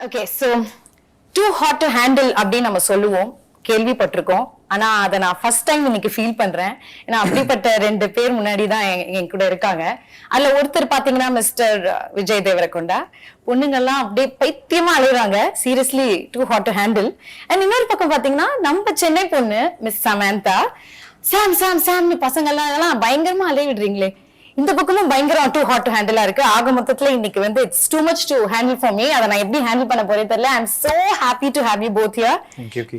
Okay so too hot to handle அப்படின்னு நம்ம சொல்லுவோம், கேள்விப்பட்டிருக்கோம். ஆனா அதை நான் ஃபர்ஸ்ட் டைம் இன்னைக்கு ஃபீல் பண்றேன். ஏன்னா அப்படிப்பட்ட 2 பேர் முன்னாடி தான் என் கூட இருக்காங்க. அதுல ஒருத்தர் பாத்தீங்கன்னா மிஸ்டர் விஜய் தேவரகொண்டா. பொண்ணுங்கெல்லாம் அப்படியே பைத்தியமா அழுகுறாங்க, seriously too hot to handle. And இன்னொரு பக்கம் பாத்தீங்கன்னா நம்ம சென்னை பொண்ணு மிஸ் சமந்தா, சாம் சாம் சாம்னு பசங்க எல்லாம் அதெல்லாம் பயங்கரமா அலைய விடுறீங்களே. இந்த பக்கமும் பயங்கரம் டூ ஹாட் டு ஹேண்டிலா இருக்கு. ஆக மொத்தத்துல இன்னைக்கு வந்து it's too much to handle for me. அதை நான் எப்படி ஹேண்டில் பண்ண போறேன் தெரியல. I am so happy to have you both here.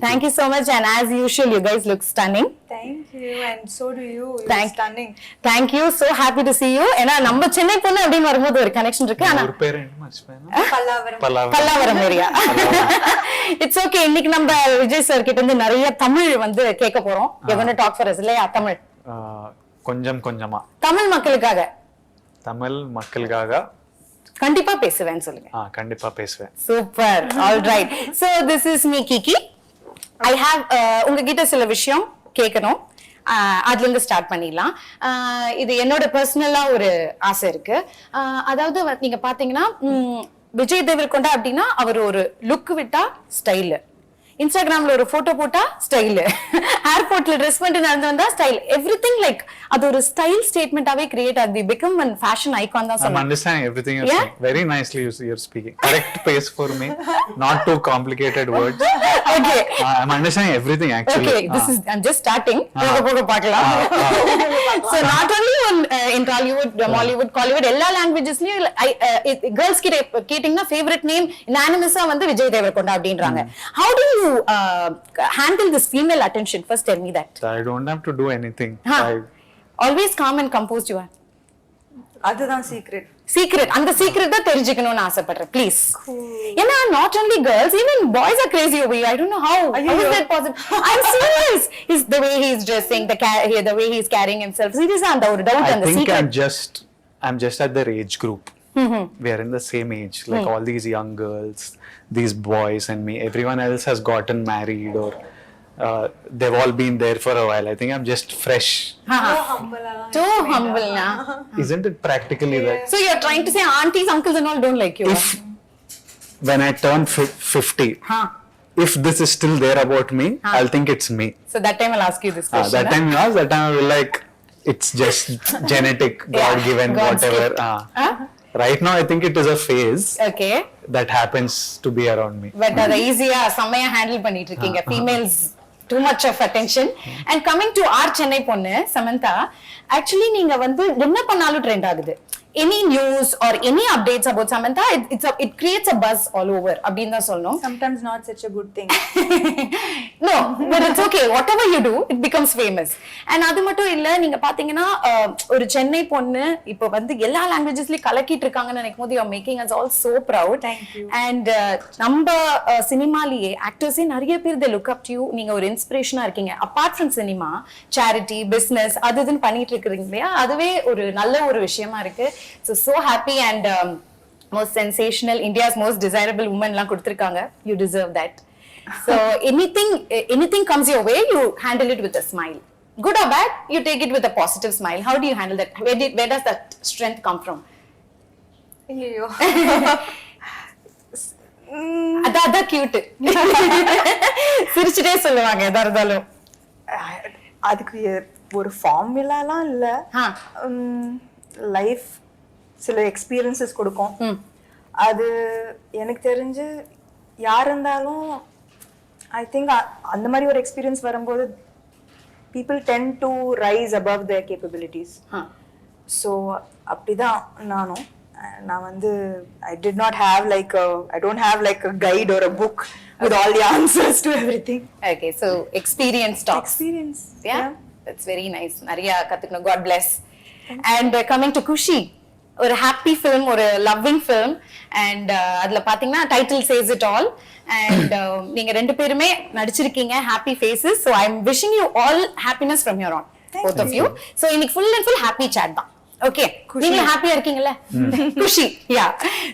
Thank you so much, and as usual you guys look stunning. Thank you, and so do you. You're stunning. Thank you, so happy to see you. ஏன்னா நம்ம சென்னை பொண்ணு அப்படின்னு வரும்போது ஒரு connection இருக்கு. ஆனா ஒரு பேர் என்ன மச்பேனா பல்லாவரம் ஏரியா. It's okay. இன்னைக்கு நம்ம விஜய் சார் கிட்ட இருந்து நிறைய தமிழ் வந்து கேட்க போறோம். you're going to talk for us இல்லையா? தமிழ் கொஞ்சம் கொஞ்சமா தமிழ் மக்களுக்காக கண்டிப்பா பேசுவேன்னு சொல்லுங்க. கண்டிப்பா பேசுவேன். Super. All right. So this is me Kiki. I have உங்ககிட்ட சில விஷயம் கேட்கணும். அதுல இருந்து ஸ்டார்ட் பண்ணிடலாம். இது என்னோட பர்சனலா ஒரு ஆசை இருக்கு. அதாவது நீங்க பாத்தீங்கன்னா விஜய் தேவரகொண்டா அப்படின்னா அவர் ஒரு லுக் விட்டா ஸ்டைல், இன்ஸ்டாகிராம்ல ஒரு போட்டோ போட்டா ஸ்டைல், ஏர்போர்ட்ல ட்ரெஸ் பண்ணிட்டு நடந்து வந்தா ஸ்டைல், எவ்ரிதிங் லைக் அது ஒரு ஸ்டைல் ஸ்டேட்மெண்டாவே கிரியேட் ஆகுது. become one fashion icon தான் சொல்றேன். I'm understanding everything you're saying. Very nicely you're speaking. Correct pace for me. Not too complicated words. Okay. I'm understanding everything actually. Okay, this is I'm just starting. போக பார்க்கலாம். So not only in Tollywood, Mollywood, Collywood, எல்லா languagesலயும் girls கிட்ட கேட்டிங்கன்னா favorite name unanimous-ஆ வந்து விஜய் தேவரகொண்டா அப்படின்றாங்க. How do you handle this female attention? First tell me that. I don't have to do anything. Always calm and composed you are. அதுதான் secret. அந்த secret தான் தெரிஞ்சுக்கணும்னு ஆசைப்படுறேன் ப்ளீஸ். ஏன்னா not only girls, even boys are crazy over you. I don't know how is that possible. I'm serious. Is the way he is dressing, the way he is carrying himself. Seriously, and the doubt and the secret. I think I'm just at their age group. We are in the same age, like all these young girls, these boys and me. Everyone else has gotten married or they've all been there for a while. I think I'm just fresh. Too humble na. Isn't it practically that? So you're trying to say aunties, uncles and all don't like you? When I turn 50, if this is still there about me, I'll think it's me. So that time I'll ask you this question. That time I will like, it's just genetic, God given, whatever. Right now I think it is a phase that happens to be around me. But அது ஈஸியா செமையா handle பண்ணிட்டு இருக்கீங்க. Females too much of attention. And coming to our Chennai பொண்ணு Samantha, actually நீங்க வந்து என்ன பண்ணாலும் ட்ரெண்ட் ஆகுது. Any news or any updates about Samantha, it creates a buzz all over. அப்படினு தான் சொல்லணும். Sometimes not such a good thing. No, but it's okay. Whatever you do, it becomes famous. And அது மட்டும் இல்ல, நீங்க பாத்தீங்கன்னா ஒரு சென்னை பொண்ணு இப்போ வந்து எல்லா லாங்குவேஜஸ்லயும் கலக்கிட்டு இருக்காங்கன்னு நினைக்கும்போது you are making us all so proud. Thank you. And நம்ம சினிமாலயே ஆக்டர்ஸே நிறைய பேர் they look up to you. நீங்க ஒரு இன்ஸ்பிரேஷனா இருக்கீங்க. Apart from cinema, charity, business அதுன்னு பண்ணிட்டு இருக்கீங்க இல்லையா? அதுவே ஒரு நல்ல ஒரு விஷயமா இருக்கு. So happy and most sensational, India's most desirable woman la kuduthirukanga. You deserve that. So anything comes your way, you handle it with a smile. Good or bad, you take it with a positive smile. How do you handle that? Where does that strength come from? Ayyo. Adha cute. சிரிச்சிட்டே சொல்லுவாங்க எதா இருந்தாலும். அதுக்கு ஒரு ஃபார்முலாலாம் இல்ல. Life சில experiences கொடுக்கும். அது எனக்கு தெரிஞ்சு யார் இருந்தாலும் ஐ திங்க் அந்த மாதிரி ஒரு எக்ஸ்பீரியன்ஸ் வரும்போது people tend to rise above their capabilities. So அப்படிதான் நான் வந்து I did not have I don't have like a guide or a book with all the answers to everything. Okay, so experience talks. Experience. Yeah. That's very nice. நிறைய கத்துக்கணும். God bless. And coming to Kushi, ஒரு happy film, ஒரு loving film, and அதுல பாத்தீங்கன்னா title says it all, and நீங்க ரெண்டு பேருமே நடிச்சிருக்கீங்க, happy faces. So I'm wishing you all happiness from here on. Both of you. So இன்னைக்கு full and full happy chat தான். Okay, நீங்க ஹாப்பியா இருக்கீங்கல்ல? Kushi, yeah.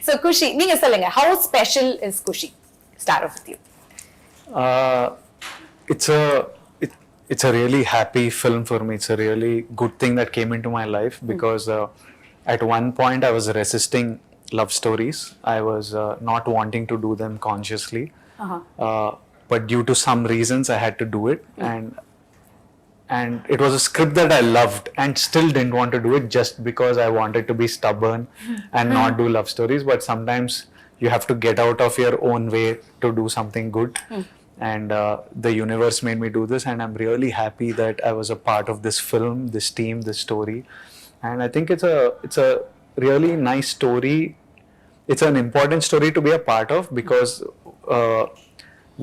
So Kushi, நீங்க சொல்லுங்க, how special is Kushi? Start off with you. It's a really happy film for me. It's a really good thing that came into my life because at one point I was resisting love stories. I was not wanting to do them consciously, but due to some reasons I had to do it. And it was a script that I loved and still didn't want to do it just because I wanted to be stubborn and not do love stories. But sometimes you have to get out of your own way to do something good. And the universe made me do this, and I'm really happy that I was a part of this film, this team, this story. And I think it's a really nice story. It's an important story to be a part of, because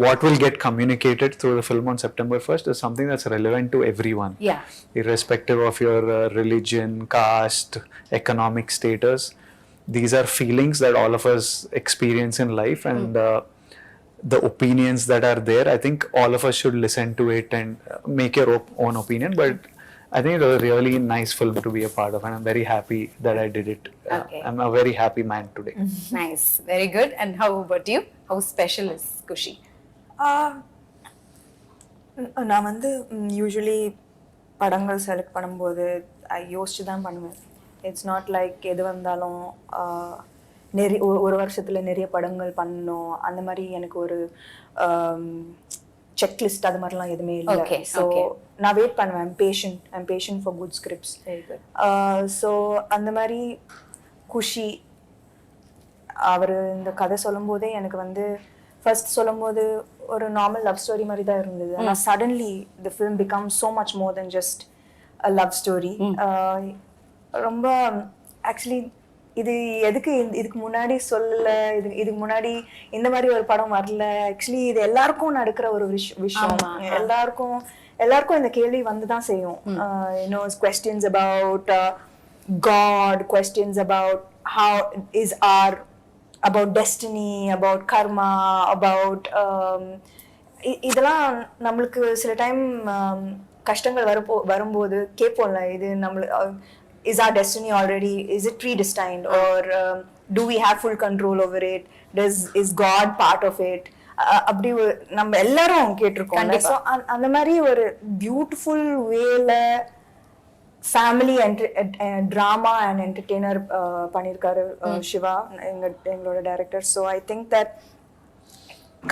what will get communicated through the film on September 1st is something that's relevant to everyone. Yeah. Irrespective of your religion, caste, economic status. These are feelings that all of us experience in life, and the opinions that are there, I think all of us should listen to it and make your own opinion. But I think it was a really nice film to be a part of, and I'm very happy that I did it. Okay. I'm a very happy man today. Nice, very good. And how about you? How special is Kushi? நான் வந்து usually படங்கள் select பண்ணும்போது யோசிச்சு தான் பண்ணுவேன். It's not like எது வந்தாலும் நிறைய ஒரு வருஷத்தில் நிறைய படங்கள் பண்ணணும் அந்த மாதிரி எனக்கு ஒரு செக்லிஸ்ட் அது மாதிரிலாம் எதுவுமே இல்லை. ஸோ நான் வெயிட் பண்ணுவேன். I'm patient for good scripts. So அந்த மாதிரி குஷி அவர் இந்த கதை சொல்லும்போதே எனக்கு வந்து ஃபர்ஸ்ட் சொல்லும்போது ஒரு நார்மல் லவ் ஸ்டோரி மாதிரி தான் இருந்தது. ஆனால் suddenly the film become so much more then just a love story. ரொம்ப ஆக்சுவலி இது எதுக்கு இதுக்கு முன்னாடி சொல்லலை, இதுக்கு முன்னாடி இந்த மாதிரி ஒரு படம் வரல. ஆக்சுவலி இது எல்லாருக்கும் நடக்கிற ஒரு விஷயம். எல்லாருக்கும் இந்த கேள்வி வந்து தான் செய்யும். questions about God, questions about how is our, about destiny, about karma, about இதெல்லாம் நம்மளுக்கு சில டைம் கஷ்டங்கள் வரும்போது கேட்போம்ல, இது நம்மளுக்கு is our destiny already, is it predestined, or do we have full control over it, is God part of it? அப்படி நம்ம எல்லாரும் கேட்டிருக்கோம். ஸோ அந்த மாதிரி ஒரு பியூட்டிஃபுல் வேல ஃபேமிலி ட்ராமா அண்ட் என்டர்டெய்னர் பண்ணியிருக்காரு சிவா, எங்களோட director. So I think that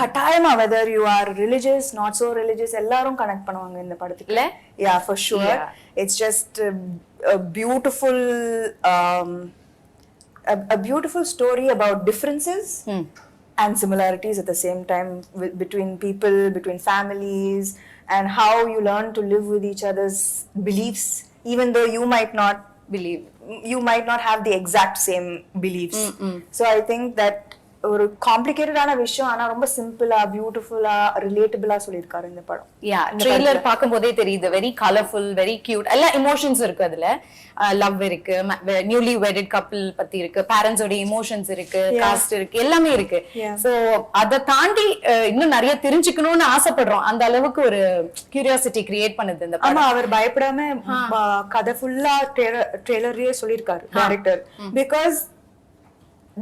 கட்டாயமா whether you are religious not so religious எல்லாரும் கனெக்ட் பண்ணுவாங்க இந்த படத்துக்குள்ள. Yeah for sure. It's just a beautiful story about differences and similarities at the same time between people, between families, and how you learn to live with each other's beliefs, even though you might not have the exact same beliefs. So I think that ஒரு காம்ப்ளிகேட்டடான விஷயம் ஆனா ரொம்ப சிம்பிளா பியூட்டிஃபுல்லா ரிலேட்டபிளா சொல்லியிருக்காரு இந்த படம். யா, trailer பார்க்கும்போதே தெரியுது. Very colourful, very cute. எல்லா எமோஷன்ஸ் இருக்கு அதுல. லவ் இருக்கு, நியூலி வெட்டட் கப்பிள் பத்தி இருக்கு, பேரண்ட்ஸோட எமோஷன்ஸ் இருக்கு, காஸ்ட் இருக்கு, எல்லாமே இருக்கு. சோ அத தாண்டி இன்னும் நிறைய தெரிஞ்சுக்கணும்னு ஆசைப்படுறோம். அந்த அளவுக்கு ஒரு கியூரியாசிட்டி கிரியேட் பண்ணுது இந்த படம். ஆமா, அவர் பயப்படாம கதை ஃபுல்லா ட்ரெய்லர்லயே சொல்லியிருக்காரு director. Because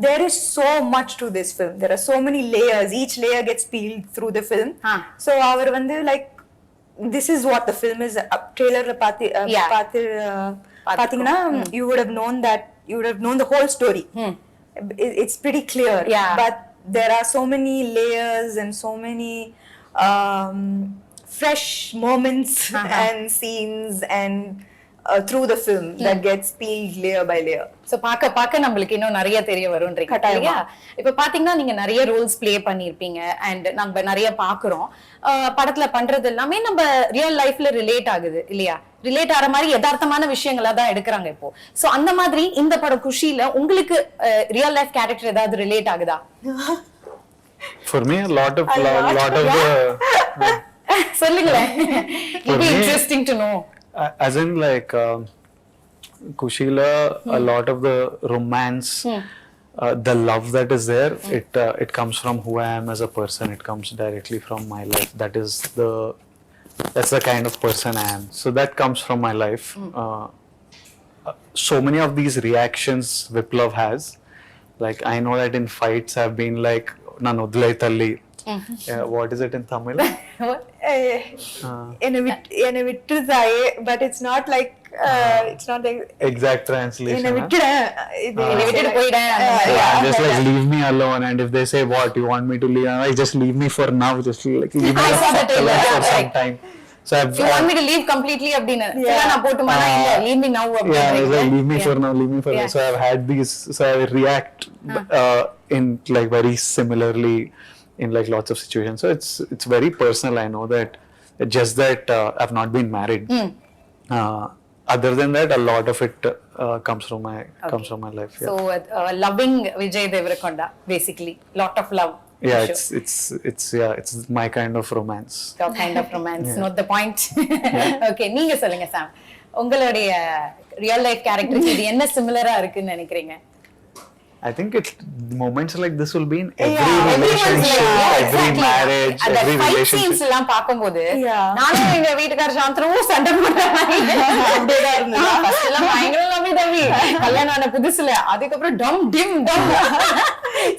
there is so much to this film. There are so many layers. Each layer gets peeled through the film. So our vandu like this is what the film is. Trailer pathina you would have known that, you would have known the whole story. It's pretty clear. But there are so many layers and so many fresh moments and scenes and through the film that gets peeled layer by layer. So பாக்க நம்மளுக்கு இன்னும் நிறைய தெரிய வரும்ன்றீங்க இல்லையா? இப்ப பாத்தீங்கன்னா நீங்க நிறைய ரோல்ஸ் ப்ளே பண்ணிருப்பீங்க அண்ட் நம்ம நிறைய பாக்குறோம். படத்துல பண்றது எல்லாமே நம்ம ரியல் லைஃப்ல ரிலேட் ஆகுது இல்லையா? ரிலேட் ஆற மாதிரி யதார்த்தமான விஷயங்களா தான் எடுக்கிறாங்க இப்போ. சோ அந்த மாதிரி இந்த படம் குஷில உங்களுக்கு ரியல் லைஃப் கேரக்டர் ஏதாவது ரிலேட் ஆகுதா? For me a lot of the சொல்லுங்களேன். It'll be interesting to know. As in like Kushila, a lot of the romance, the love that is there, it comes from who I am as a person. It comes directly from my life. That's the kind of person I am. So that comes from my life. So many of these reactions Viplav has, like I know that in fights I've been like nanodlai talli. What is it in Tamil? ena vittudaye, but it's not like it's not like exact translation. என்னை விட்டுறேன் இது என்னை விட்டுட்டு போயிடேன் அந்த மாதிரி. Yeah, just like leave me alone, and if they say what you want me to leave, I'm like just leave me for now, just like leave me I saw that trailer, alone for yeah, some right. time. So You want me to leave completely அப்படின்னு Yeah. நான் போட்டுமா இல்ல leave me now yeah, it's like, அப்படின்னு leave me for now, leave me for now. Yeah. So I've had these, so I react in like very similarly in like lots of situations. So it's very personal. I know that just that I've not been married. Other than that, a lot of it comes from my life. Yeah. so loving Vijay Devarakonda basically lot of love. Yeah, for sure. it's my kind of romance. Your kind of romance, not the point. Okay, நீங்க சொல்லுங்க சாம், உங்களுடைய real life கேரக்டருக்கு இது என்ன சிமிலரா இருக்குன்னு நினைக்கிறீங்க? I think moments like this will be in every Yeah, relationship, every marriage, அந்த every fight relationship. scenes எல்லாம் பாக்கும்போது Yeah. நானும் எங்க வீட்டுக்கார சாந்தரும் சண்டை போடுறாங்க அப்படியேதான் இருந்தது. ஃபர்ஸ்ட் எல்லாம் பயங்கர லவ்வி தவி கல்யாணம் ஆன புதுசுல, அதுக்கப்புறம் டம் டிம் டம்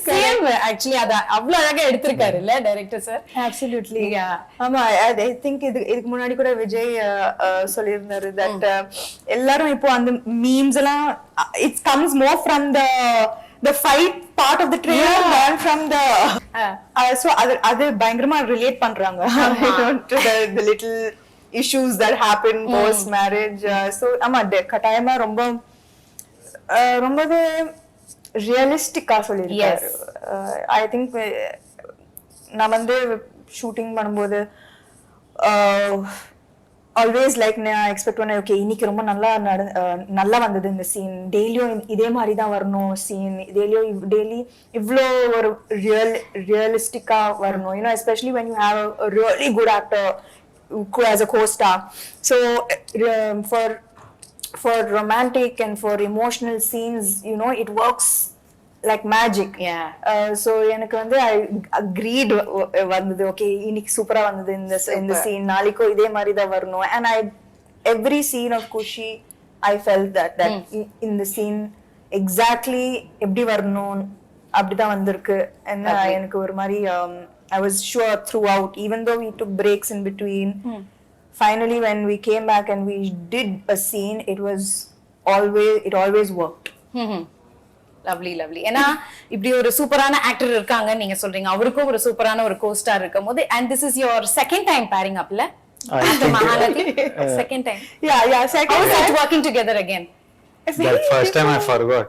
சேம். ஆக்சுவலி அத அவ்வளவு அழகா எடுத்திருக்காரு இல்ல டைரக்டர் சார்? Absolutely. Yeah. ஆமா, I think இதுக்கு முன்னாடி கூட விஜய் சொல்லியிருந்தாரு that எல்லாரும் இப்போ அந்த மீம்ஸ் எல்லாம் it comes more from the fight part of the trailer than from the so அது பயங்கரமா ரிலேட் பண்றாங்க to the little issues that happen post marriage. So ஆமா, கட்டாயமா ரொம்பவே ரியலிஸ்டிக்கா சொல்லியிருக்காரு. ஐ திங்க் நான் வந்து ஷூட்டிங் பண்ணும்போது ஆல்வேஸ் லைக் நான் எக்ஸ்பெக்ட் பண்ணேன், ஓகே இன்னைக்கு ரொம்ப நல்லா வந்தது இந்த சீன், டெய்லியும் இதே மாதிரி தான் வரணும் சீன், டெய்லி இவ்வளோ ஒரு ரியலிஸ்டிக்கா வரணும், you know especially when you have a really good actor as a co-star. So for romantic and for emotional scenes, you know, it works like magic. Yeah. So எனக்கு வந்து I agreed வந்தது, okay இன்னைக்கு சூப்பரா வந்தது இந்த சீன், நாளைக்கும் இதே மாதிரி தான் வரணும். And every scene of Kushi I felt that in the scene exactly எப்படி வரணும் அப்படிதான் வந்திருக்கு. And எனக்கு ஒரு மாதிரி I was sure throughout, even though we took breaks in between. Finally when we came back and we did a scene, it always worked. Lovely lovely. ஏன்னா இப்படி ஒரு சூப்பரான ஆக்டர் இருக்காங்க நீங்க சொல்றீங்க, அவருக்கும் ஒரு சூப்பரான ஒரு கோஸ்டார் இருக்கும் போது, and this is your second time pairing up ல after Mahalati? Second time. Yeah, second How is time. it working together again? That first time I forgot.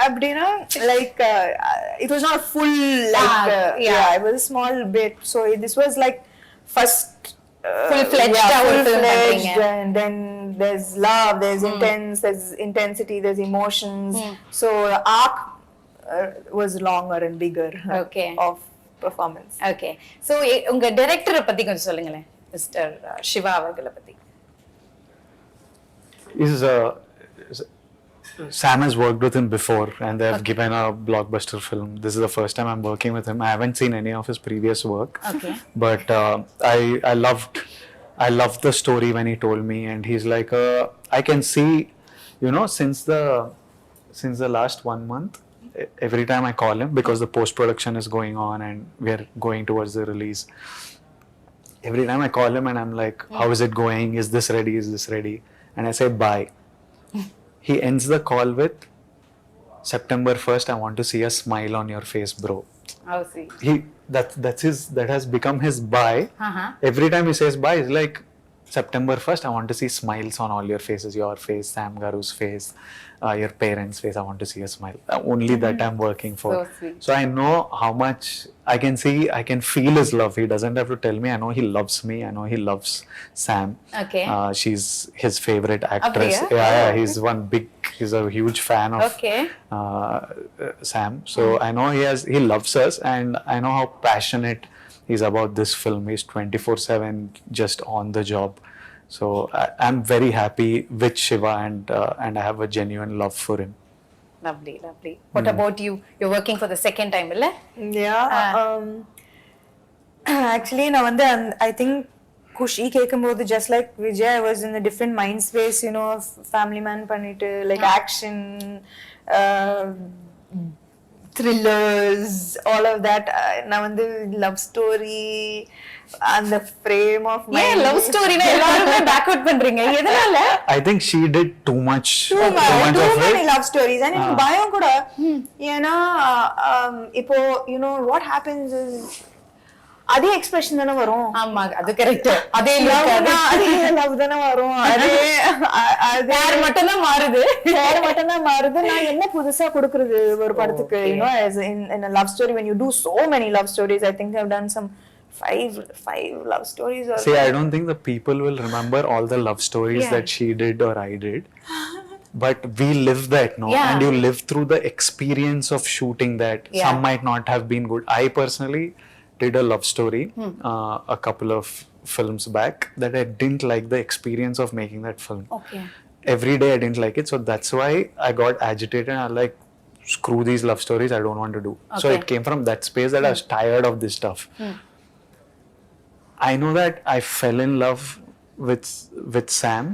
அப்படின்னா like it was not full like yeah, it was a small bit. So this was like first full-fledged full-fledged, and then there's love, there's there's intensity, there's emotions. So the arc was longer and bigger. Okay. Of performance. Okay. So உங்க டைரக்டரை பத்தி கொஞ்சம் சொல்லுங்களேன், mister Siva அவர்களை பத்தி. Sam has worked with him before, and they have given a blockbuster film. This is the first time I'm working with him. I haven't seen any of his previous work. Okay. But I loved the story when he told me, and he's like, I can see, you know, since the last 1 month, every time I call him, because the post production is going on and we're going towards the release. Every time I call him and I'm like, how is it going? Is this ready? Is this ready? And I say, bye. He ends the call with, September 1st, I want to see a smile on your face, bro. Oh, see. That has become his bye. Every time he says bye, it's like, September 1st, I want to see smiles on all your faces, your face, Sam Garu's face, your parents' face. I want to see a smile. Only that I'm working for. So sweet. So I know how much I can feel his love. He doesn't have to tell me. I know he loves me. I know he loves Sam. Okay. She's his favorite actress. Apriya? Yeah, he's a huge fan of Sam. So I know he loves us, and I know how passionate he's about this film. He's 24/7 just on the job. So I'm very happy with Shiva, and I have a genuine love for him. Lovely, lovely. What about you? You're working for the second time, illa? Yeah. Actually நான் வந்து I think Kushi கேக்கும்போது just like Vijay, I was in a different mind space, you know, family man பண்ணிட்டு like action, thrillers, all of that. நான் வந்து love story அந்த frame of mind. ஏன் love ஸ்டோரினா எல்லாரும் backward பண்றீங்க எதனால? I think she did too much too of many it. love stories. And எனக்கு பயம் கூட ஏன்னா இப்போ you know what happens is அதே எக்ஸ்பிரஷன் தானே வரும். ஆமா அது கரெக்ட். அதே லவ் தானே வரும். அதே பேர் மட்டும் தான் மாறுது. பேர் மட்டும் தான் மாறுது. நான் என்ன புதுசா கொடுக்கிறது ஒரு படத்துக்கு? You know, as in a love story, when you do so many love stories, I think I've done some five love stories. Or See, I don't think the people will remember all the love stories that she did or I did. But we live that, no? Yeah. And you live through the experience of shooting that. Yeah. Some might not have been good. I personally did a love story a couple of films back that I didn't like the experience of making that film. Okay. Every day I didn't like it, so that's why I got agitated and I like, screw these love stories, I don't want to do. So Okay. it came from that space that I was tired of this stuff. I know that I fell in love with Sam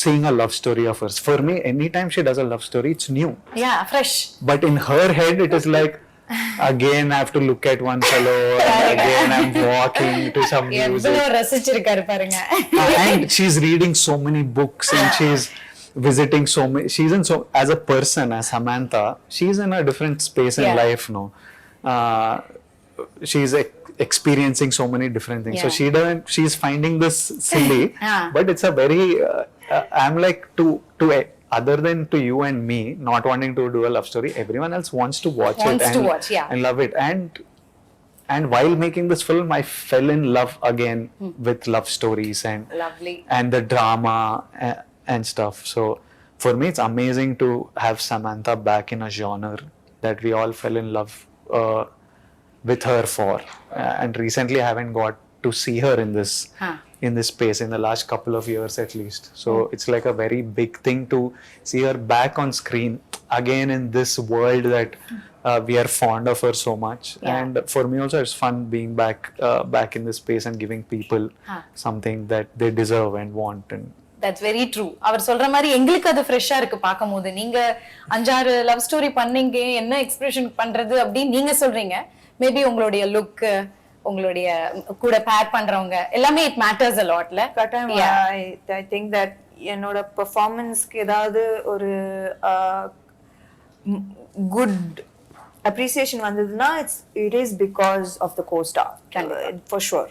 seeing a love story of hers. For me, anytime she does a love story, it's new. Yeah, fresh. But in her head, it is like, again I have to look at one fellow and again I'm walking to some music. எவ்வளவு ரசிச்சிருக்காரு பாருங்க. And she's reading so many books and she's visiting so many. She's in so, as a person, as Samantha, she's in a different space in life, no? She's experiencing so many different things. So she's finding this silly, but it's a very, I'm like to other than to you and me not wanting to do a love story, everyone else wants to watch it and love it. And while making this film, I fell in love again with love stories and Lovely. and the drama and stuff. So for me, it's amazing to have Samantha back in a genre that we all fell in love with her for. And recently, I haven't got to see her in this space in the last couple of years at least. So it's like a very big thing to see her back on screen again in this world that we are fond of her so much. And for me also, it's fun being back in this space and giving people something that they deserve and want. And That's very true. அவர் சொல்ற மாதிரி எங்களுக்கு அது ஃப்ரெஷ்ஷா இருக்கு பாக்கும்போது. நீங்க 5-6 love story பண்ணீங்க, என்ன எக்ஸ்பிரஷன் பண்றது அப்படி நீங்க சொல்றீங்க. மேபி உங்களுடைய லுக், உங்களுடைய கூட பேர் பண்றவங்க எல்லாமே it matters a lotல. I think that என்னோட பெர்ஃபார்மன்ஸ்க்கு ஏதாவது ஒரு குட் appreciation வந்ததுன்னா it is because of the co-star, for sure.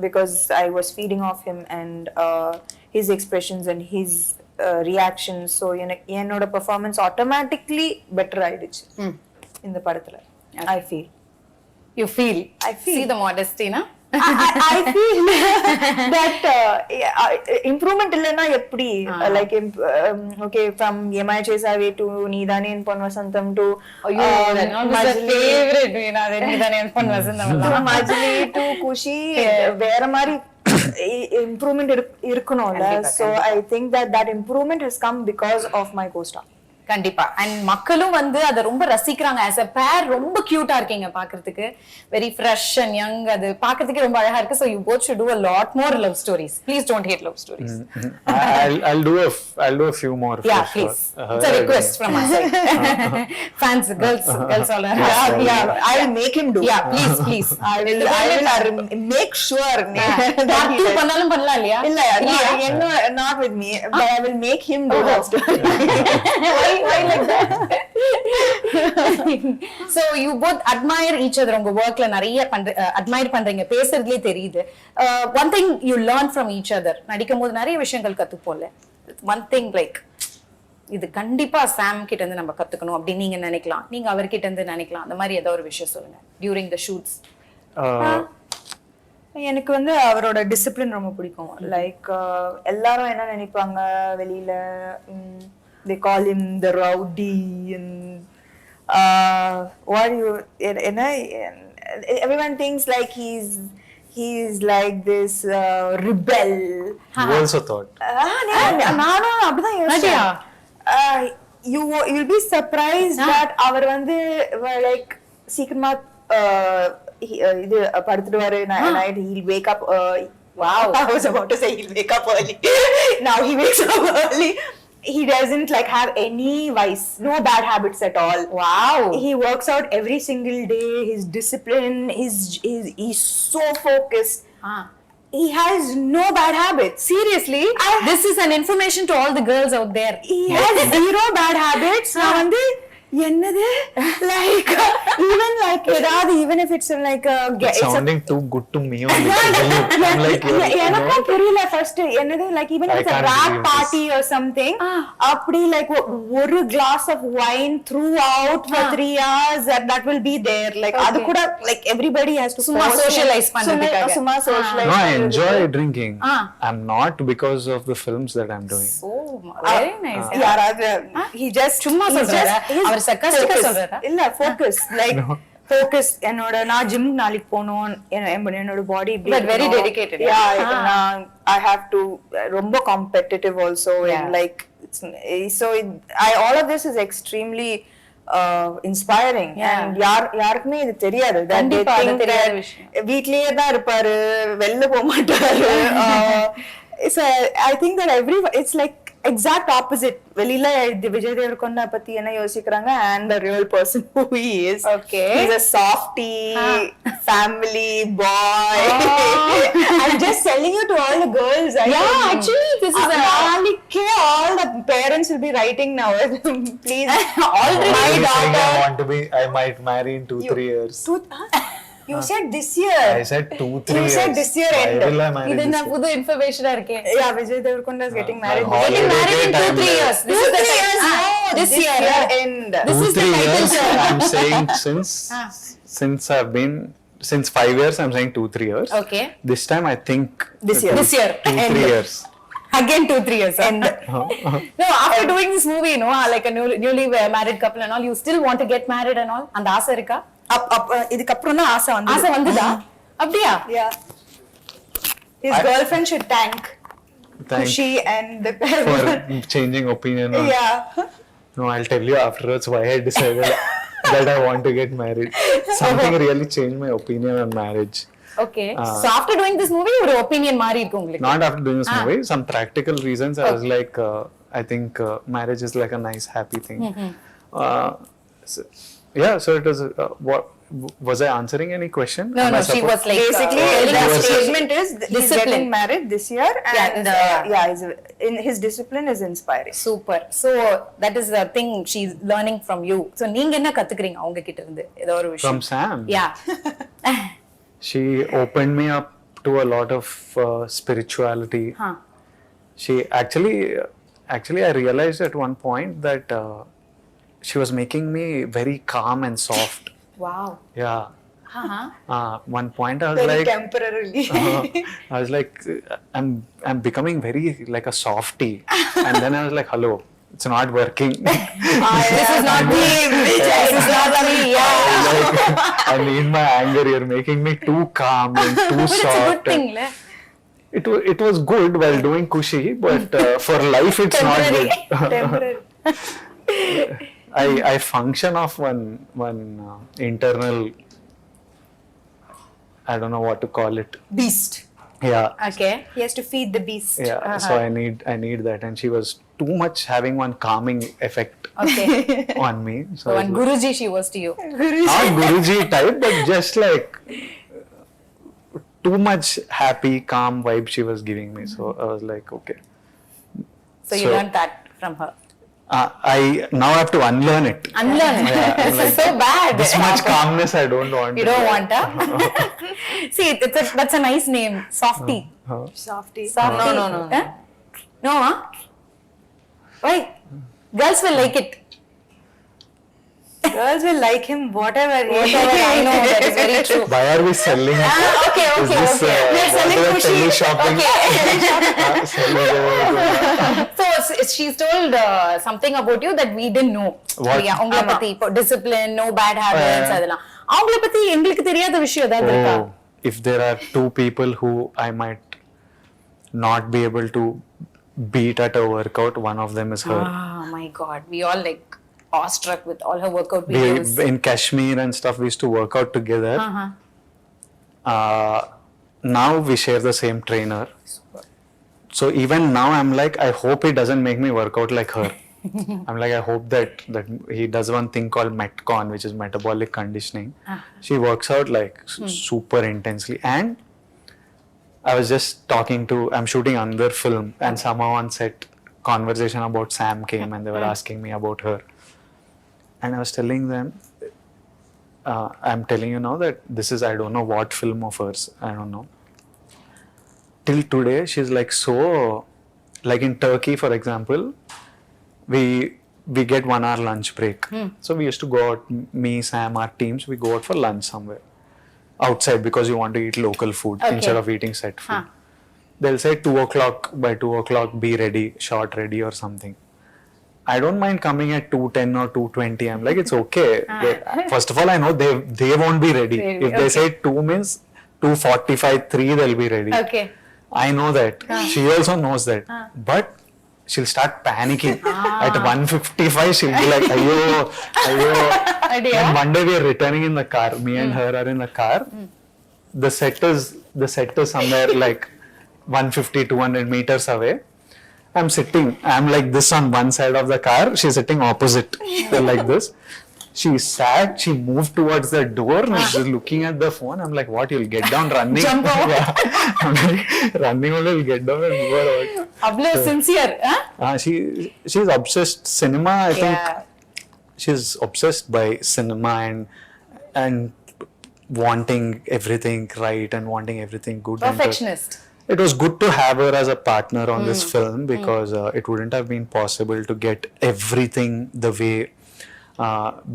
Because I was feeding off him and his expressions and his reactions. So என்னோட performance automatically better ஆயிடுச்சு இந்த படத்துல. I feel See the modesty, na? I feel that improvement இல்லனா எப்படி, like okay, from Yemai Chesave to Needane in Pon Vasantham to favorite Needane in Pon Vasantham to Majli to Kushi, வேற மாதிரி improvement இருக்கணும்ல. So I think that improvement has come because of my co-star. கண்டிப்பா. And மக்களும் வந்து அதை ரொம்ப ரசிக்கிறாங்க. As a பேர் ரொம்ப கியூட்டா இருக்கீங்க பாக்குறதுக்கு. Very fresh and young. அது பாக்குறதுக்கு ரொம்ப அழகா இருக்கு. So you both should do a lot more love stories. Please don't hate love stories. I'll do a few more. Yeah, please. It's a request from us. Fans, girls all around. I will make him do. Yeah, please. I will make sure. Part 2 பண்ணாலும் பண்ணலாம் இல்லையா? இல்ல, not with me, but I will make him do love story. Why like that? So you both admire each other. உங்க workல நிறைய admire பண்றீங்க. பேசுறதுலயே தெரியுது. One thing you learn from each other. நடிக்கும்போது நிறைய விஷயங்கள் கத்துப்போம்ல. One thing like இது கண்டிப்பா சாம் கிட்ட இருந்து நம்ம கத்துக்கணும் அப்படி நீங்க நினைக்கலாம். நீங்க அவர்கிட்ட இருந்து நினைக்கலாம். அந்த மாதிரி ஏதோ ஒரு விஷயம் சொல்லுங்க. During the shoots. எனக்கு வந்து அவரோட டிசிப்ளின் ரொம்ப பிடிக்கும். லைக் எல்லாரும் என்ன நினைப்பாங்க வெளியில, they call him the rowdy and what you and everyone thinks like he's like this rebel. You also thought. நானும் அப்படிதான் யோசிச்சேன். You'll be surprised that அவர் வந்து like சீக்கிரமா இது படுத்துடுவாரு. night he'll wake up. Wow, I was about to say he'll wake up early. Now he wakes up early. he doesn't like have any vice, no bad habits at all. Wow. He works out every single day. His discipline, he's so focused. He has no bad habits. Seriously, this is an information to all the girls out there. He has zero bad habits. நான் வந்து என்னது like even like ஏதாவது even if it's like It's sounding too good to me only. I'm like, எனக்கும் புரியல first என்னது like even if I it's a can't rap believe party or something அப்படி like ஒரு glass of wine throughout for 3 hours that will be there like அது கூட like everybody has to சும்மா socialize பண்றதுக்காக. சும்மா socialize no, I enjoy drinking. I'm not because of the films that I'm doing. So very nice. யாராவது he just சும்மா சொல்றாரா? அவர் sarcastic-ஆ சொல்றாரா? இல்ல focus like focus என்னோட நான் ஜிம் நாளைக்கு போணும் என்னோட பாடி But very dedicated. நான் I have to ரொம்ப competitive also and like all of this is extremely inspiring and யாருக்குமே இது தெரியாது கண்டிப்பா அது தெரியாத விஷயம். வீட்லயே தான் இருப்பாரு வெளில போக மாட்டாரு so I think that it's like exact opposite வெளியில விஜய் தேவரகொண்டா பத்தி என்ன யோசிக்கிறாங்க and the real person who he is. Okay. He's a softie, family boy. I'm just telling you to all the girls. Actually this is all the parents will be writing now. Please, already my Already saying daughter. I might marry in 2-3 years. You said this year. I said 2-3 You years. said this year Why end. will I marry இது this நான் year? புது இன்ஃபர்மேஷனா இருக்கேன். Yeah, Vijay Devarakonda is getting married. My Getting holiday married in 2-3 timeline. years. This is the 2-3 years. time. No, This year end. This is the 2-3 title, years. sir. I'm saying since 5 years, I'm saying 2-3 years. Okay. This time I think This year. This year. 2-3 years. Again 2-3 years. End. No, after doing this movie, you know, like a newly married couple and all, you still want to get married and all? அந்த ஆசை இருக்கா? இதுக்கு அப்புறம் தான் ஆசை வந்து ஆசை வந்துதா? அப்படியா? Yeah. His girlfriend should thank Thank Kushi and the for changing opinion on. Yeah. No, I'll tell you afterwards why I decided that I want to get married. Something really changed my opinion on marriage. Okay. So after doing this movie, ஒரு opinion மாறி இருக்கு உங்களுக்கு? Not after doing this movie, some practical reasons. I was like, I think marriage is like a nice, happy thing. So it was. What was I answering any question? No, Am I she was like Basically, the statement is he's discipline. getting married this year, and his discipline is inspiring. Super. So that is the thing she's learning from you. So நீங்க என்ன கத்துக்கிறீங்க அவங்க கிட்ட இருந்து ஏதோ ஒரு விஷயம்? From Sam. Yeah. She opened me up to a lot of spirituality. She actually I realized at one point that she was making me very calm and soft. Wow. Yeah. One point I was Very like temporarily. I was like I'm becoming very like a softie, and then I was like, hello, it's not working. This is not me. This is not me. Yeah. Like, I need my anger, you're making me too calm and too But it's a soft. good thing, le. It was good while doing Kushi, but for life it's not good. Temporary. I function off one internal, I don't know what to call it. Beast. Yeah. Okay. He has to feed the beast. Yeah. So I need that, and she was too much having one calming effect Okay. on me. So So one Guruji she was to you. not Guruji type, but just like too much happy, calm vibe she was giving me. So I was like, okay. So you learned that from her. I now have to unlearn it. Unlearn. Yeah, I'm This is like, so bad. This much calmness I don't want. You to don't do. want, huh? See, that's a nice name. Softie. Softie. Softie. No. Huh? No, huh? Why? Girls will like it. Girls will like him whatever he is. Whatever, I know, that is very true. Why are we selling it? Okay. Is this, We're selling what Kushi. shopping? So she's told something about you that we didn't know. What? உங்களை பத்தி இப்போ discipline, no bad habits அதெல்லாம். அவங்கள பத்தி எங்களுக்கு தெரியாத விஷயம் ஏதாவது இருக்கா? If there are two people who I might not be able to beat at a workout, one of them is her. Oh my God, we all like awestruck with all her workout videos. In Kashmir and stuff, we used to work out together. Uh-huh. Now we share the same trainer. Super. So even now I'm like, I hope he doesn't make me work out like her. I'm like, I hope that he does one thing called Metcon, which is metabolic conditioning. She works out like super intensely. And I was just I'm shooting another film, and somehow on set conversation about Sam came, and they were asking me about her. And I was telling them, I'm telling you now that this is, I don't know what film of hers, I don't know. Till today, she's like so, like in Turkey, for example, we get 1 hour lunch break. So we used to go out, me, Sam, our teams, we go out for lunch somewhere outside because you want to eat local food instead of eating set food. They'll say 2 o'clock, by 2 o'clock be ready, shot ready or something. I don't mind coming at 2:10 or 2:20. I'm like, it's okay. First of all, I know they won't be ready. If they say 2 means 2:45, 3, they'll be ready. Okay. I know that. She also knows that. But she'll start panicking. At 1:55, she'll be like, ayo. And one day we are returning in the car. Me and her are in the car. The set is somewhere like 150, 200 meters away. I'm sitting. I'm like this on one side of the car. She's sitting opposite. Like this. She sat, she moved towards the door and she's looking at the phone. I'm like, what, you'll get down running? Jump out. Yeah. I'm like, running only, you'll get down and move out. Ablo sincere, huh? She's obsessed cinema. I think she's obsessed by cinema and wanting everything right and wanting everything good. Perfectionist. It was good to have her as a partner on this film because it wouldn't have been possible to get everything the way,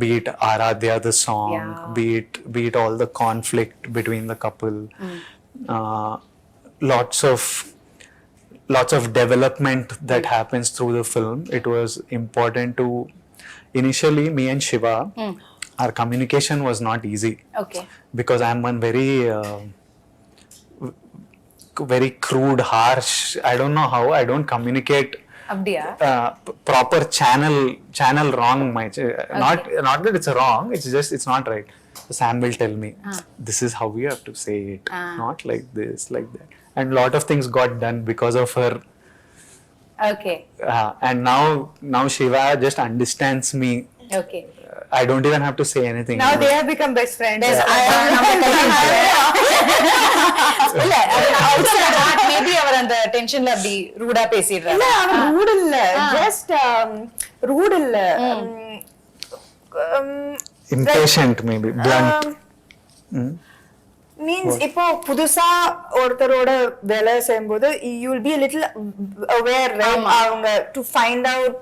be it Aradhya the song, be it all the conflict between the couple, lots of development that happens through the film. It was important to, initially me and Shiva, our communication was not easy. Okay. Because I'm one very crude, harsh, I don't know how, I don't communicate Abdiya? Proper channel wrong. Not that it's wrong, it's just, it's not right. So Sam will tell me, this is how we have to say it, not like this, like that. And a lot of things got done because of her. Okay. And now Shiva just understands me. Okay. I don't even have to say anything. Now they have become best friends. Maybe அவர் அந்த டென்ஷன்ல அப்படி ரூடா பேசிடுறாரு. இல்ல, அவர் rude இல்ல, just rude இல்ல, impatient maybe, blunt. மீன்ஸ் இப்போ புதுசா ஒருத்தரோட வேலை செய்யும்போது you will be a little aware, right? அவங்க to find out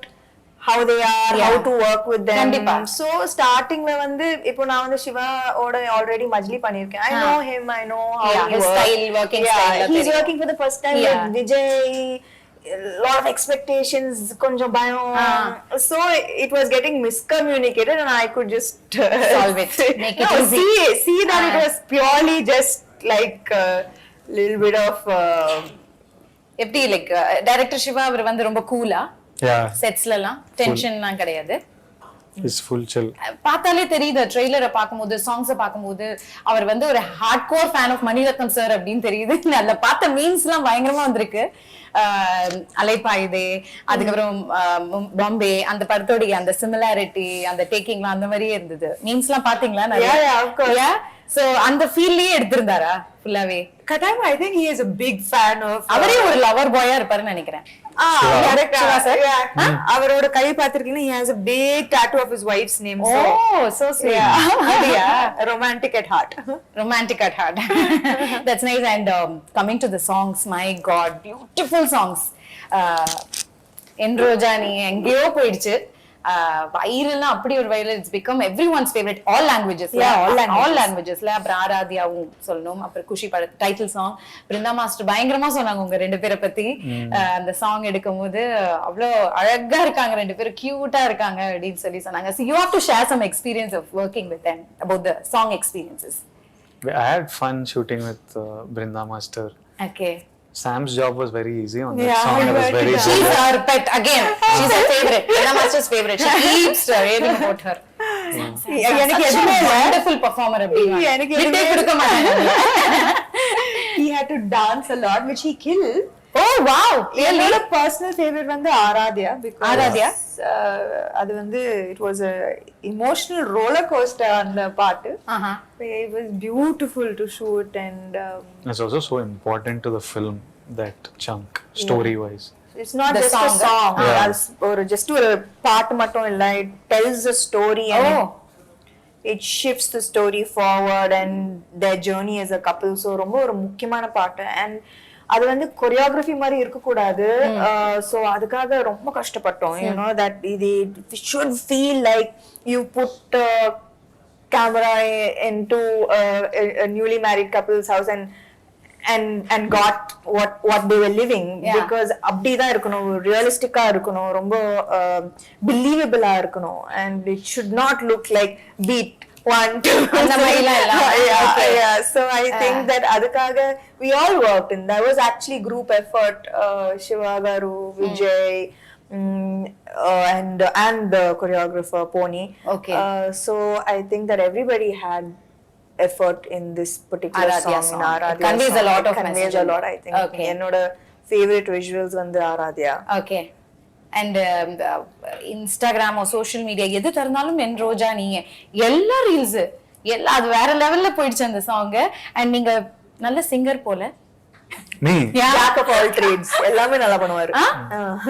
how they are, how to work with them. So startingல வந்து இப்போ நான் வந்து சிவா ஓட already மஜ்லி பண்ணிருக்கேன். I know him, I know how he his works. style, working style. He's working for the first time with Vijay. Lot of expectations, konjam bayam. So it was getting miscommunicated and I could just solve it, make it easy. See that it was purely just like a little bit of எப்படி like director Siva அவர் வந்து ரொம்ப கூலா செட்ஸ்லாம் டென்ஷன்லாம் கிடையாது. It's full chill. பார்த்தாலே தெரியுது, ட்ரெய்லரை பார்க்கும்போது, சாங்ஸை பார்க்கும்போது அவர் வந்து ஒரு hard core fan of Mani Ratnam sir அப்படின்னு தெரியுது. அதுல பார்த்த மீம்ஸ்லாம் பயங்கரமா வந்திருக்கு. அலைப்பாயுதே, அதுக்கப்புறம் பாம்பே, அந்த படத்தோடைய அந்த சிமிலாரிட்டி, அந்த டேக்கிங்லாம் அந்த மாதிரியே இருந்தது. மீம்ஸ்லாம் பாத்தீங்களா? சோ அந்த ஃபீல்லயே எடுத்திருந்தாரா ஃபுல்லாவே? கட்டாயமா. I think he is a big fan of. அவரே ஒரு லவர் பாயா இருப்பாருன்னு நினைக்கிறேன். அவரோட கை பாத்திருக்கீங்கன்னா, he has a big tattoo of his wife's name. Oh, so sweet. Yeah. Romantic at heart. Romantic at heart. That's nice. And coming to the songs, my God, beautiful songs. Enrojani எங்கேயோ போயிடுச்சு. வைரல்னா அப்படி ஒரு viral, it's become everyone's favourite, all லாங்குவேஜஸ்ல, all லாங்குவேஜஸ்ல. அப்புறம் ஆராத்யாவும் சொல்லணும். அப்புறம் குஷி பட டைட்டில் சாங், பிருந்தா மாஸ்டர் பயங்கரமா சொன்னாங்க உங்க ரெண்டு பேரை பத்தி. அந்த சாங் எடுக்கும் போது அவ்வளோ அழகா இருக்காங்க, ரெண்டு பேரும் கியூட்டா இருக்காங்க அப்படின்னு சொல்லி சொன்னாங்க. So you have to share some experience of working with them, about the song experiences. I had fun shooting with Brinda Master. Okay. Sam's job was very easy on that song. It was very She's her pet again. She's her favorite. Brinda Master's favorite. She keeps raving about her. எனக்கு எதுவுமே wonderful performer அப்படிங்க. எனக்கு விட்டே கொடுக்க மாட்டாங்க. He had to dance a lot, which he killed. Oh wow, என்னோட personal favourite வந்து Aradhya because Aradhya? அது வந்து it was a emotional roller coaster அந்த பாட்டு. It was beautiful to shoot and It's also so important to the film, that chunk, story wise. it's not The just a song. song. Yeah. ஒரு just ஒரு பாட்டு மட்டும் இல்ல, it tells a story and Oh. it shifts the story forward and their journey as a couple. So ரொம்ப ஒரு முக்கியமான பாட்டு and அது வந்து கொரியோகிராஃபி மாதிரி இருக்க கூடாது. So அதுக்காக ரொம்ப கஷ்டப்பட்டோம். You know that it should feel like you put camera into a newly married couple's house and got what they were living. Yeah. Because அப்படிதான் இருக்கணும், ரியலிஸ்டிக்கா இருக்கணும், ரொம்ப பிலீவபிளா இருக்கணும் and it should not look like beat 1 2 அந்த மாதிரிலாம் இல்ல. yeah. So I think that அதுக்காக we all worked and that was actually group effort. Shiva Garu, Vijay, and the choreographer Pony. Okay. So I think that everybody had effort in this particular Aradhya song. song. In Aradhya It conveys song. a lot It of conveys message. a lot, I think. Okay. என்னோட favorite visuals வந்து Aradhya. Okay. And Instagram social media எது திறந்தாலும் என் ரோஜா நீங்க எல்லா reels எல்லாம் அது வேற லெவல்ல போயிடுச்சு அந்த சாங். அண்ட் நீங்க நல்ல சிங்கர் போல. Me? Jack of all trades. எல்லாமே நல்லா பண்ணுவாரு.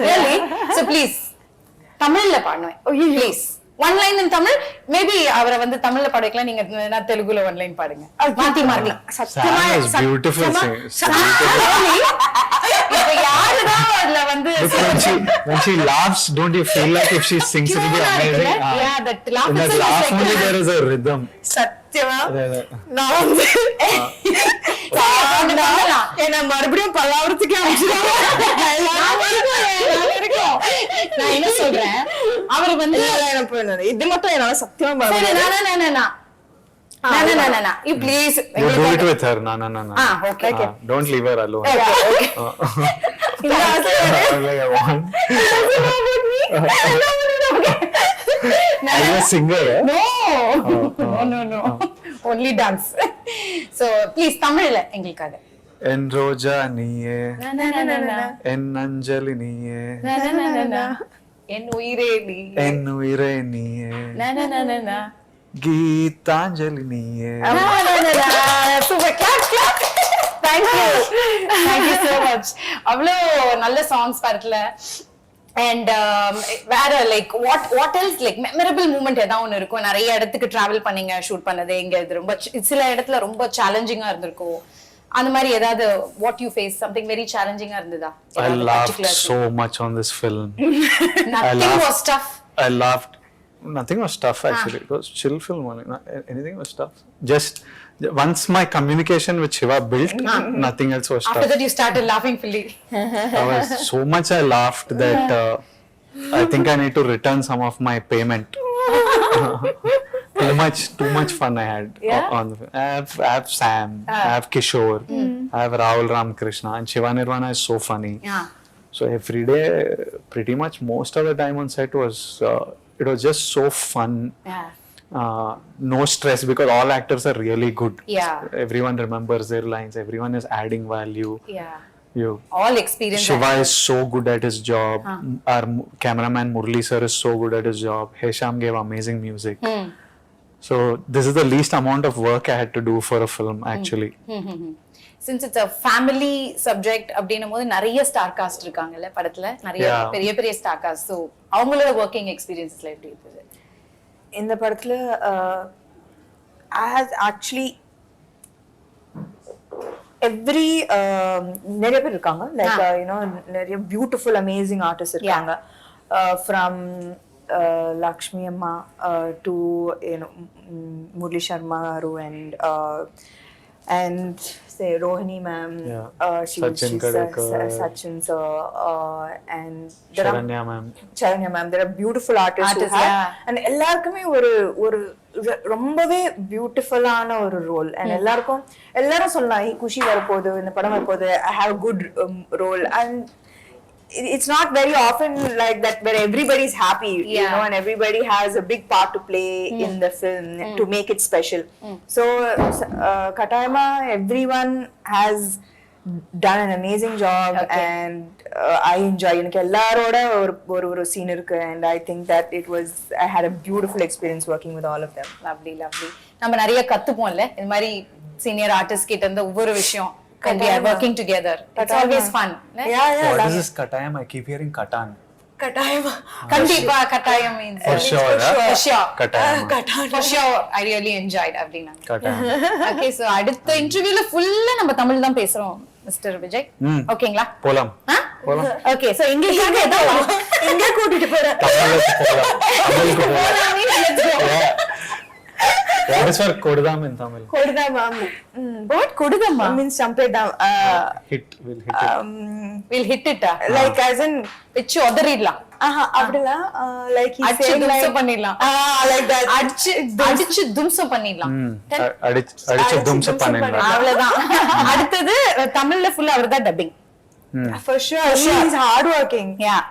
Really? So please தமிழ்ல பாடுவேன். Please. One line in Tamil. Maybe அவரை வந்து தமிழ்ல பாட வைக்கலாம், நீங்க நான் தெலுங்குல one line பாடுங்க. மாத்தி மாத்தி. Sam is beautiful singer. இப்ப யாருதான் அதுல வந்து But when she laughs, don't you feel like if she sings it will be amazing? Yeah, that laugh In that itself is laugh like- only there is a rhythm. சத்தியமா Yeah. நான் வந்து என்ன மறுபடியும் பல்லாவரத்துக்கு நான் என்ன சொல்றேன், அவர் வந்து இது மட்டும் என்னால சத்தியமா சரி, பண்ண you please You do it with her. No. okay. Don't leave her alone. இந்த ஆசை Like I want. Are you a singer? No. Only dance. So please தமிழ்ல எங்களுக்காக. என் ரோஜா நீயே, என் அஞ்சலி நீயே, என் உயிரே நீ, என் உயிரே நீயே, கீதாஞ்சலி நீயே. Super, clap. Thank you so much. அவ்வளோ நல்ல சாங்ஸ் படத்துல. And வேற like what else, like memorable moment ஏதாவது ஒன்று இருக்கும். நிறைய இடத்துக்கு டிராவல் பண்ணீங்க, ஷூட் பண்ணது எங்க இது ரொம்ப சில இடத்துல ரொம்ப சேலஞ்சிங்கா இருந்திருக்கும். அந்த மாதிரி ஏதாவது what you face something very challenging-ஆ இருந்ததா? I laughed so much on this film. Nothing was tough. I laughed. Nothing was tough actually. It was chill film only. Anything was tough. Just once my communication with Shiva built, nothing else was After tough. that you started laughing fully. I was so much I laughed that I think I need to return some of my payment. Too much fun I had. Yeah? On the, I have Sam, I have Kishore, I have Rahul Ramakrishna, and Shiva Nirvana is so funny. Yeah. So every day, pretty much most of the time on set was it was just so fun. Yeah. No stress because all actors are really good. Yeah. Everyone remembers their lines. Everyone is adding value. Yeah. You. All experience. Shiva is so good at his job. Our cameraman Murli sir is so good at his job. Hesham gave amazing music. So this is the least amount of work I had to do for a film actually. Since it's a family subject அப்படின்னும் போது நிறைய star cast இருக்காங்கல்ல படத்துல, நிறைய பெரிய star cast. So அவங்களோட working எக்ஸ்பீரியன்ஸ்ல எப்படி இருந்தது இந்த படத்துல? I had actually every நிறைய பேர் இருக்காங்க, லைக் நிறைய பியூட்டிஃபுல் அமேசிங் ஆர்டிஸ்ட் இருக்காங்க. From Lakshmi Amma to Murli Sharma and say Rohini ma'am, Sachin Kadekar, Sachin sir, and Sharanya ma'am. There are beautiful artists who have, and எல்லாருக்குமே ஒரு ரொம்பவே பியூட்டிஃபுல்லான ஒரு ரோல். அண்ட் எல்லாரும் சொல்லலாம் குஷி வரப்போகுது, இந்த படம் வரப்போகுது, I have a good role. And it's not very often like that where everybody's happy, you know, and everybody has a big part to play in the film to make it special. So Katayama, everyone has done an amazing job. Okay. And I enjoy எனக்கு எல்லாரோட ஒரு scene இருக்கு, and I think that I had a beautiful experience working with all of them. Lovely lovely. நம்ம நிறைய கத்துப்போம்ல இந்த மாதிரி senior artist கிட்ட இருந்து ஒவ்வொரு விஷயம். And we are working together. It's always fun. Yeah. What is this Katayam? I keep hearing Katan. கட்டாயமா கண்டிப்பா கட்டாயம் means For sure. for sure. Katayam. For sure, I really enjoyed அப்படினா. Katayam. Okay, so அடுத்த இன்டர்வியூல ஃபுல்லா நம்ம தமிழ் தான் பேசுறோம் மிஸ்டர் விஜய். ஓகேங்களா? போலாம். போலாம். ஓகே, சோ இங்கிலீஷ்ல ஏதோ எங்க கூட்டிட்டு போற? தமிழுக்கு போலாம். தமிழுக்கு போலாம். What is for kodudam in Tamil? கொடுதாம். what கொடுதம்மா means champedam. We'll hit it. will hit it Like as in வெச்சு உதறிடலாம். அப்படிலாம் like he அடிச்சு said like தும்சம் பண்ணிடலாம். like that. அடிச்சு தும்சம் பண்ணிடலாம். அடிச்சு தும்சம் பண்ணிடலாம். அவ்வளவுதான். அடுத்தது தமிழ்ல ஃபுல்லா அவர்தான் dubbing. For sure. He's hard working. Yeah.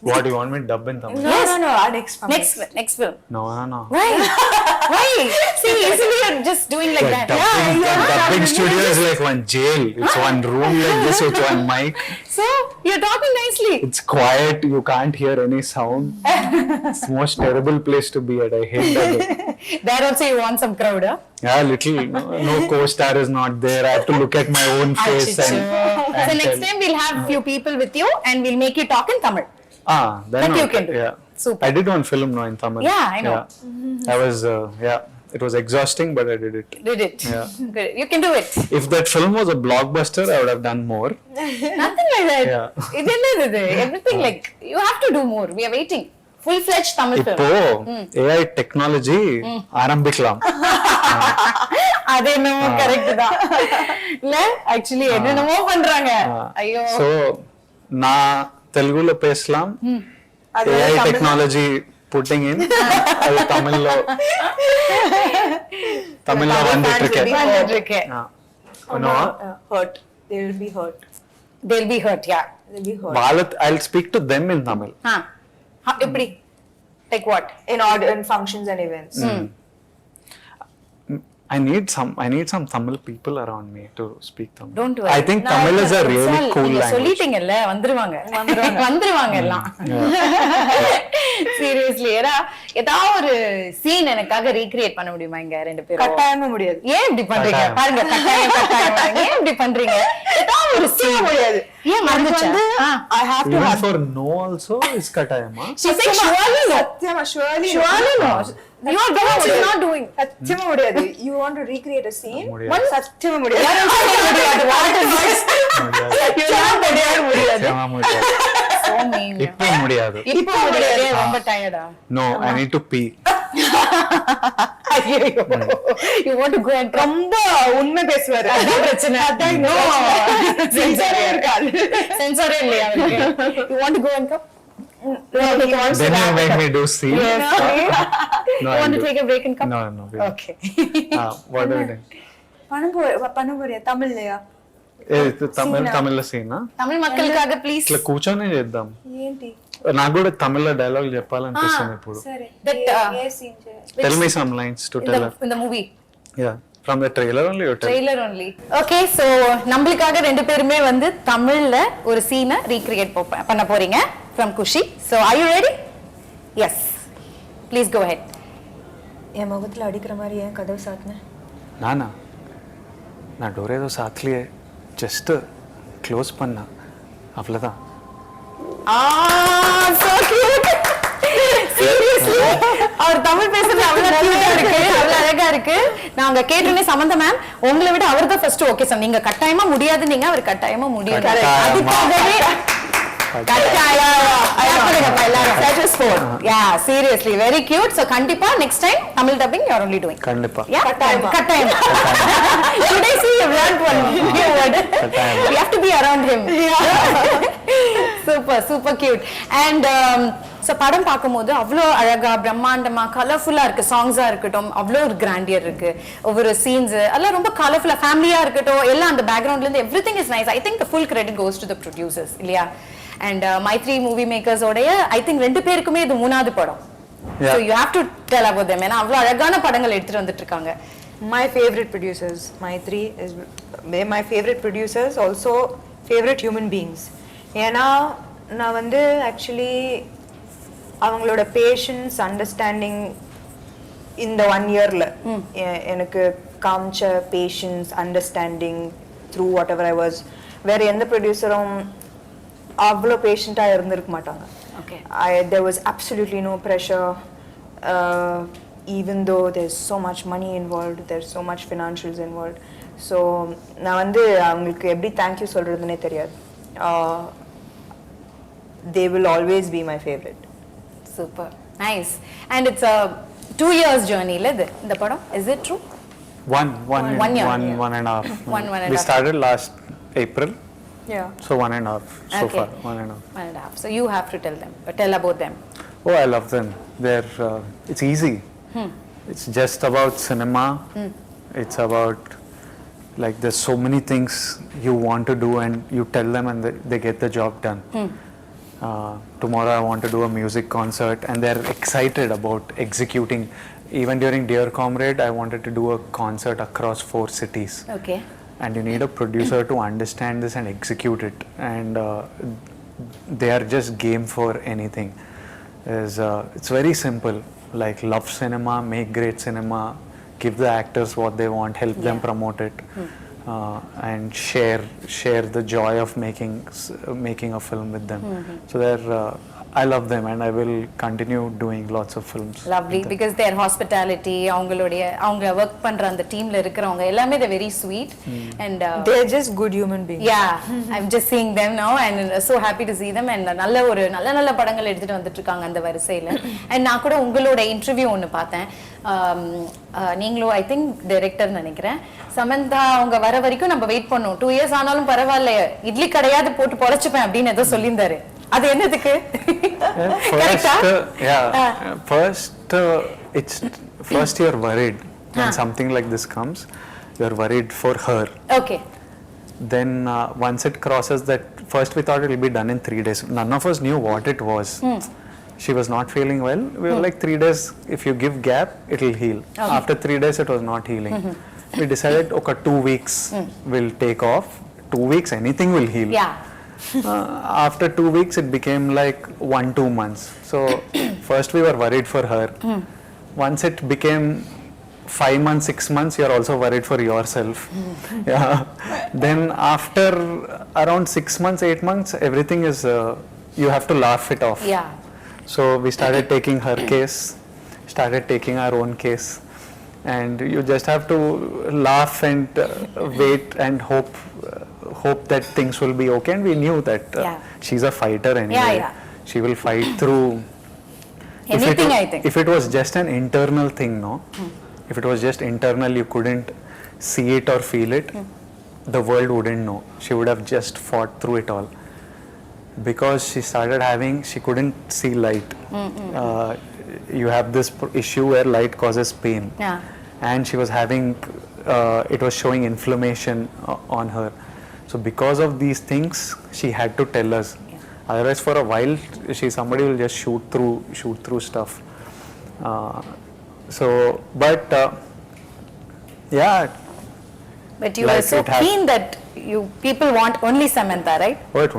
What do you want me to dub in Tamil? No. Next film. No. Why? See, usually you're just doing like that. Dubbing studio is like one jail. It's one room like this with one mic. So you're talking nicely. It's quiet. You can't hear any sound. It's the most terrible place to be at. I hate that. There also you want some crowd, huh? Yeah, little. No co-star is not there. I have to look at my own face So next time we'll have few people with you and we'll make you talk in Tamil. Then That you okay. can do. Yeah. Super. I did one film now in Tamil. Yeah, I know. Yeah. I was it was exhausting, but I did it. Did it? Yeah. Good. You can do it. If that film was a blockbuster, I would have done more. Nothing like that. Yeah. இது everything like you have to do more. We are waiting. Full-fledged Tamil film. இப்போ AI technology ஆரம்பிக்கலாம். அது என்னமோ correct தான். இல்ல actually என்னென்னமோ பண்றாங்க. ஐயோ. So நான் தெலுங்குல பேசலாம். AI டெக்னாலஜி putting in அது தமிழ்ல வந்துட்டு இருக்கு. No. Hurt. They will be hurt. They'll be hurt, yeah. They'll be hurt. I'll speak to them in Tamil. எப்படி? Like what? In functions and events. I need some Tamil people around me to speak Tamil. Don't worry. I think Tamil is a really cool language. சொல்லிட்டீங்கல்ல வந்துருவாங்க எல்லாம். Seriously, ஏதாவது ஒரு scene எனக்காக recreate பண்ண முடியுமா இங்க ரெண்டு பேரும்? கட்டாயமா முடியாது. ஏன் இப்படி பண்றீங்க? பாருங்க கட்டாயம் ஏன் இப்படி பண்றீங்க? ஏதாவது ஒரு சீன் முடியாது. ஏன் மறந்துச்சு? I have to Even for no also is katayama. She said surely no. surely no. You are doing what she's not doing. சத்தியமா முடியாது. You want to recreate a scene? முடியாது. சத்தியமா முடியாது. So mean. இப்போ முடியாது. ரொம்ப டயர்டா? No, I need to pee. You want to go and ரொம்ப உண்மை பேசுவாரு. அதான் பிரச்சனை. அதான் no. சென்சாரே இருக்காது. சென்சாரே இல்லையா அவருக்கு? You want to go and come? Then you make me do scene. Yes. No, You want to take a break and come? No. Okay. What are we doing? பண்ண போறியா தமிழ்லயா? తమిళ సీనా? தமிழ் மக்களுக்காக ப்ளீஸ். ఇట్లా కూర్చొని చేద్దాం. ఏంటి? నాకు కూడా తమిళ డైలాగ్ చెప్పాలనిపిస్తుంది ఇప్పుడు. సరే. That ఏ సీన్ చేయాలి? Tell me some lines to tell her. in the movie. Yeah. From the trailer only you tell. Trailer only. Okay, so நம்மளுக்காக ரெண்டு பேருமே வந்து தமிழ்ல ஒரு சீனை ரீக்ரியேட் பண்ண போறீங்க from Kushi. So are you ready? Yes. Please go ahead. என் முகத்துல அடிக்கிற மாதிரி ஏன் கதவு சாத்துன? నానా నా డోర్ ఏదో సాత్లియే జస్ట్ క్లోజ్ பண்ணா அவ்வளவுதான். So cute. Seriously. அவர் தமிழ் பேசுறது அவ்வளவு கியூட்டா இருக்கு, அவ்வளவு அழகா இருக்கு. நாங்க கேட்டோனே சமந்தா மேம் உங்களை விட அவர் தான் ஃபர்ஸ்ட் ஓகே சார். நீங்க கட்டாயமா முடியாது, நீங்க அவர் கட்டாயமா முடியும். அதுக்காகவே That was 4. Yeah, seriously, very cute. So கண்டிப்பா next time Tamil dubbing you are only doing. கண்டிப்பா. Yeah, கட்டாயமா. Today see you learned one new word. We have to be around him. Super cute. And so படம் பார்க்கும்போது அவ்வளோ அழகா பிரம்மாண்டமா கலர்ஃபுல்லா இருக்கு. சாங்ஸா இருக்கட்டும் அவ்வளோ ஒரு கிராண்டியர் இருக்கு. ஒவ்வொரு சீன்ஸ் எல்லாம் ரொம்ப கலர்ஃபுல்லா ஃபேமிலியா இருக்கட்டும் எல்லாம் அந்த பேக்ரவுண்ட்ல இருந்து everything is nice. I think the full credit goes to the producers இல்லையா? And my 3 movie makers ஓடைய I think ரெண்டு பேருக்குமே இது மூணாவது படம். Yeah. So you have to tell about them. ஏன்னா அவ்வளவு அழகான படங்கள் எடுத்துட்டு வந்துட்டு இருக்காங்க. My favorite producers, my three is my favorite producers, also favorite human beings. ஏன்னா நான் வந்து ஆக்சுவலி அவங்களோட பேஷன்ஸ் அண்டர்ஸ்டாண்டிங் இந்த 1 இயர்ல எனக்கு காமிச்ச patience understanding through whatever I was. வேற எந்த ப்ரொடியூசரும் அவ்வளோ பேஷண்ட்டாக இருந்திருக்க மாட்டாங்க. Okay. There was absolutely no pressure, even though there's so much money involved, there's so much financials involved. So நான் வந்து அவங்களுக்கு எப்படி தேங்க்யூ சொல்றதுன்னே தெரியாது. They will always be my favorite. Super. Nice. And it's a 2 years journey, இல்ல இது இந்த படம்? Is it true? One year. One and a half. One and a We half. started last April, Yeah. so 1.5 so Okay. far. 1.5. 1.5. So you have to tell about them. Oh, I love them. They're it's easy. It's just about cinema. It's about like there's so many things you want to do and you tell them and they get the job done. Tomorrow I want to do a music concert and they're excited about executing. Even during Dear Comrade, I wanted to do a concert across 4 cities. Okay. And you need a producer to understand this and execute it. And they are just game for anything. It's very simple. Like love cinema, make great cinema, give the actors what they want, help them promote it, and share the joy of making a film with them. So I love them and I will continue doing lots of films. Lovely, because their hospitality, அவங்க work பண்ற அந்த டீம்ல இருக்கிறவங்க எல்லாமே they're very sweet and They're just good human beings. yeah, I'm just seeing them now and so happy to see them and நல்ல படங்கள் எடுத்துட்டு வந்துட்டு இருக்காங்க அந்த வரிசையில. And நான் கூட உங்களோட இன்டர்வியூ ஒன்னு பார்த்தேன். நீங்களும் ஐ திங்க் டைரக்டர் நினைக்கிறேன். சமந்தா அவங்க வர வரைக்கும் நம்ம வெயிட் பண்ணோம். 2 years ஆனாலும் பரவாயில்ல, இட்லி கடையாவது போட்டு பொழைச்சுப்பேன் அப்படின்னு ஏதோ சொல்லியிருந்தாரு. அது என்னதுக்கு? First you're worried when something like this comes. You're worried for her. Okay. Then once it crosses that, first we thought it will be done in 3 days. None of us knew what it was. She was not feeling well. We were like 3 days, if you give gap, it will heal. Okay. After 3 days, it was not healing. We decided, okay, 2 weeks will take off. 2 weeks, anything will heal. Yeah. After 2 weeks, it became like 1-2 months. So first we were worried for her. Once it became 5 months, 6 months, you're also worried for yourself. Yeah. Then after around 6 months, 8 months, everything is, you have to laugh it off. Yeah. So we started taking her case, started taking our own case. And you just have to laugh and wait and hope that things will be okay. And we knew that she's a fighter anyway. Yeah. She will fight through anything, I think. If it was just an internal thing, no? If it was just internal, you couldn't see it or feel it, the world wouldn't know. She would have just fought through it all. Because she couldn't see light. You have this issue where light causes pain. Yeah. And she was having, it was showing inflammation on her. So because of these things, she had to tell us. Otherwise, for a while, somebody will just shoot through stuff. Yeah. But you were so keen that people want only Samantha, right? Oh, it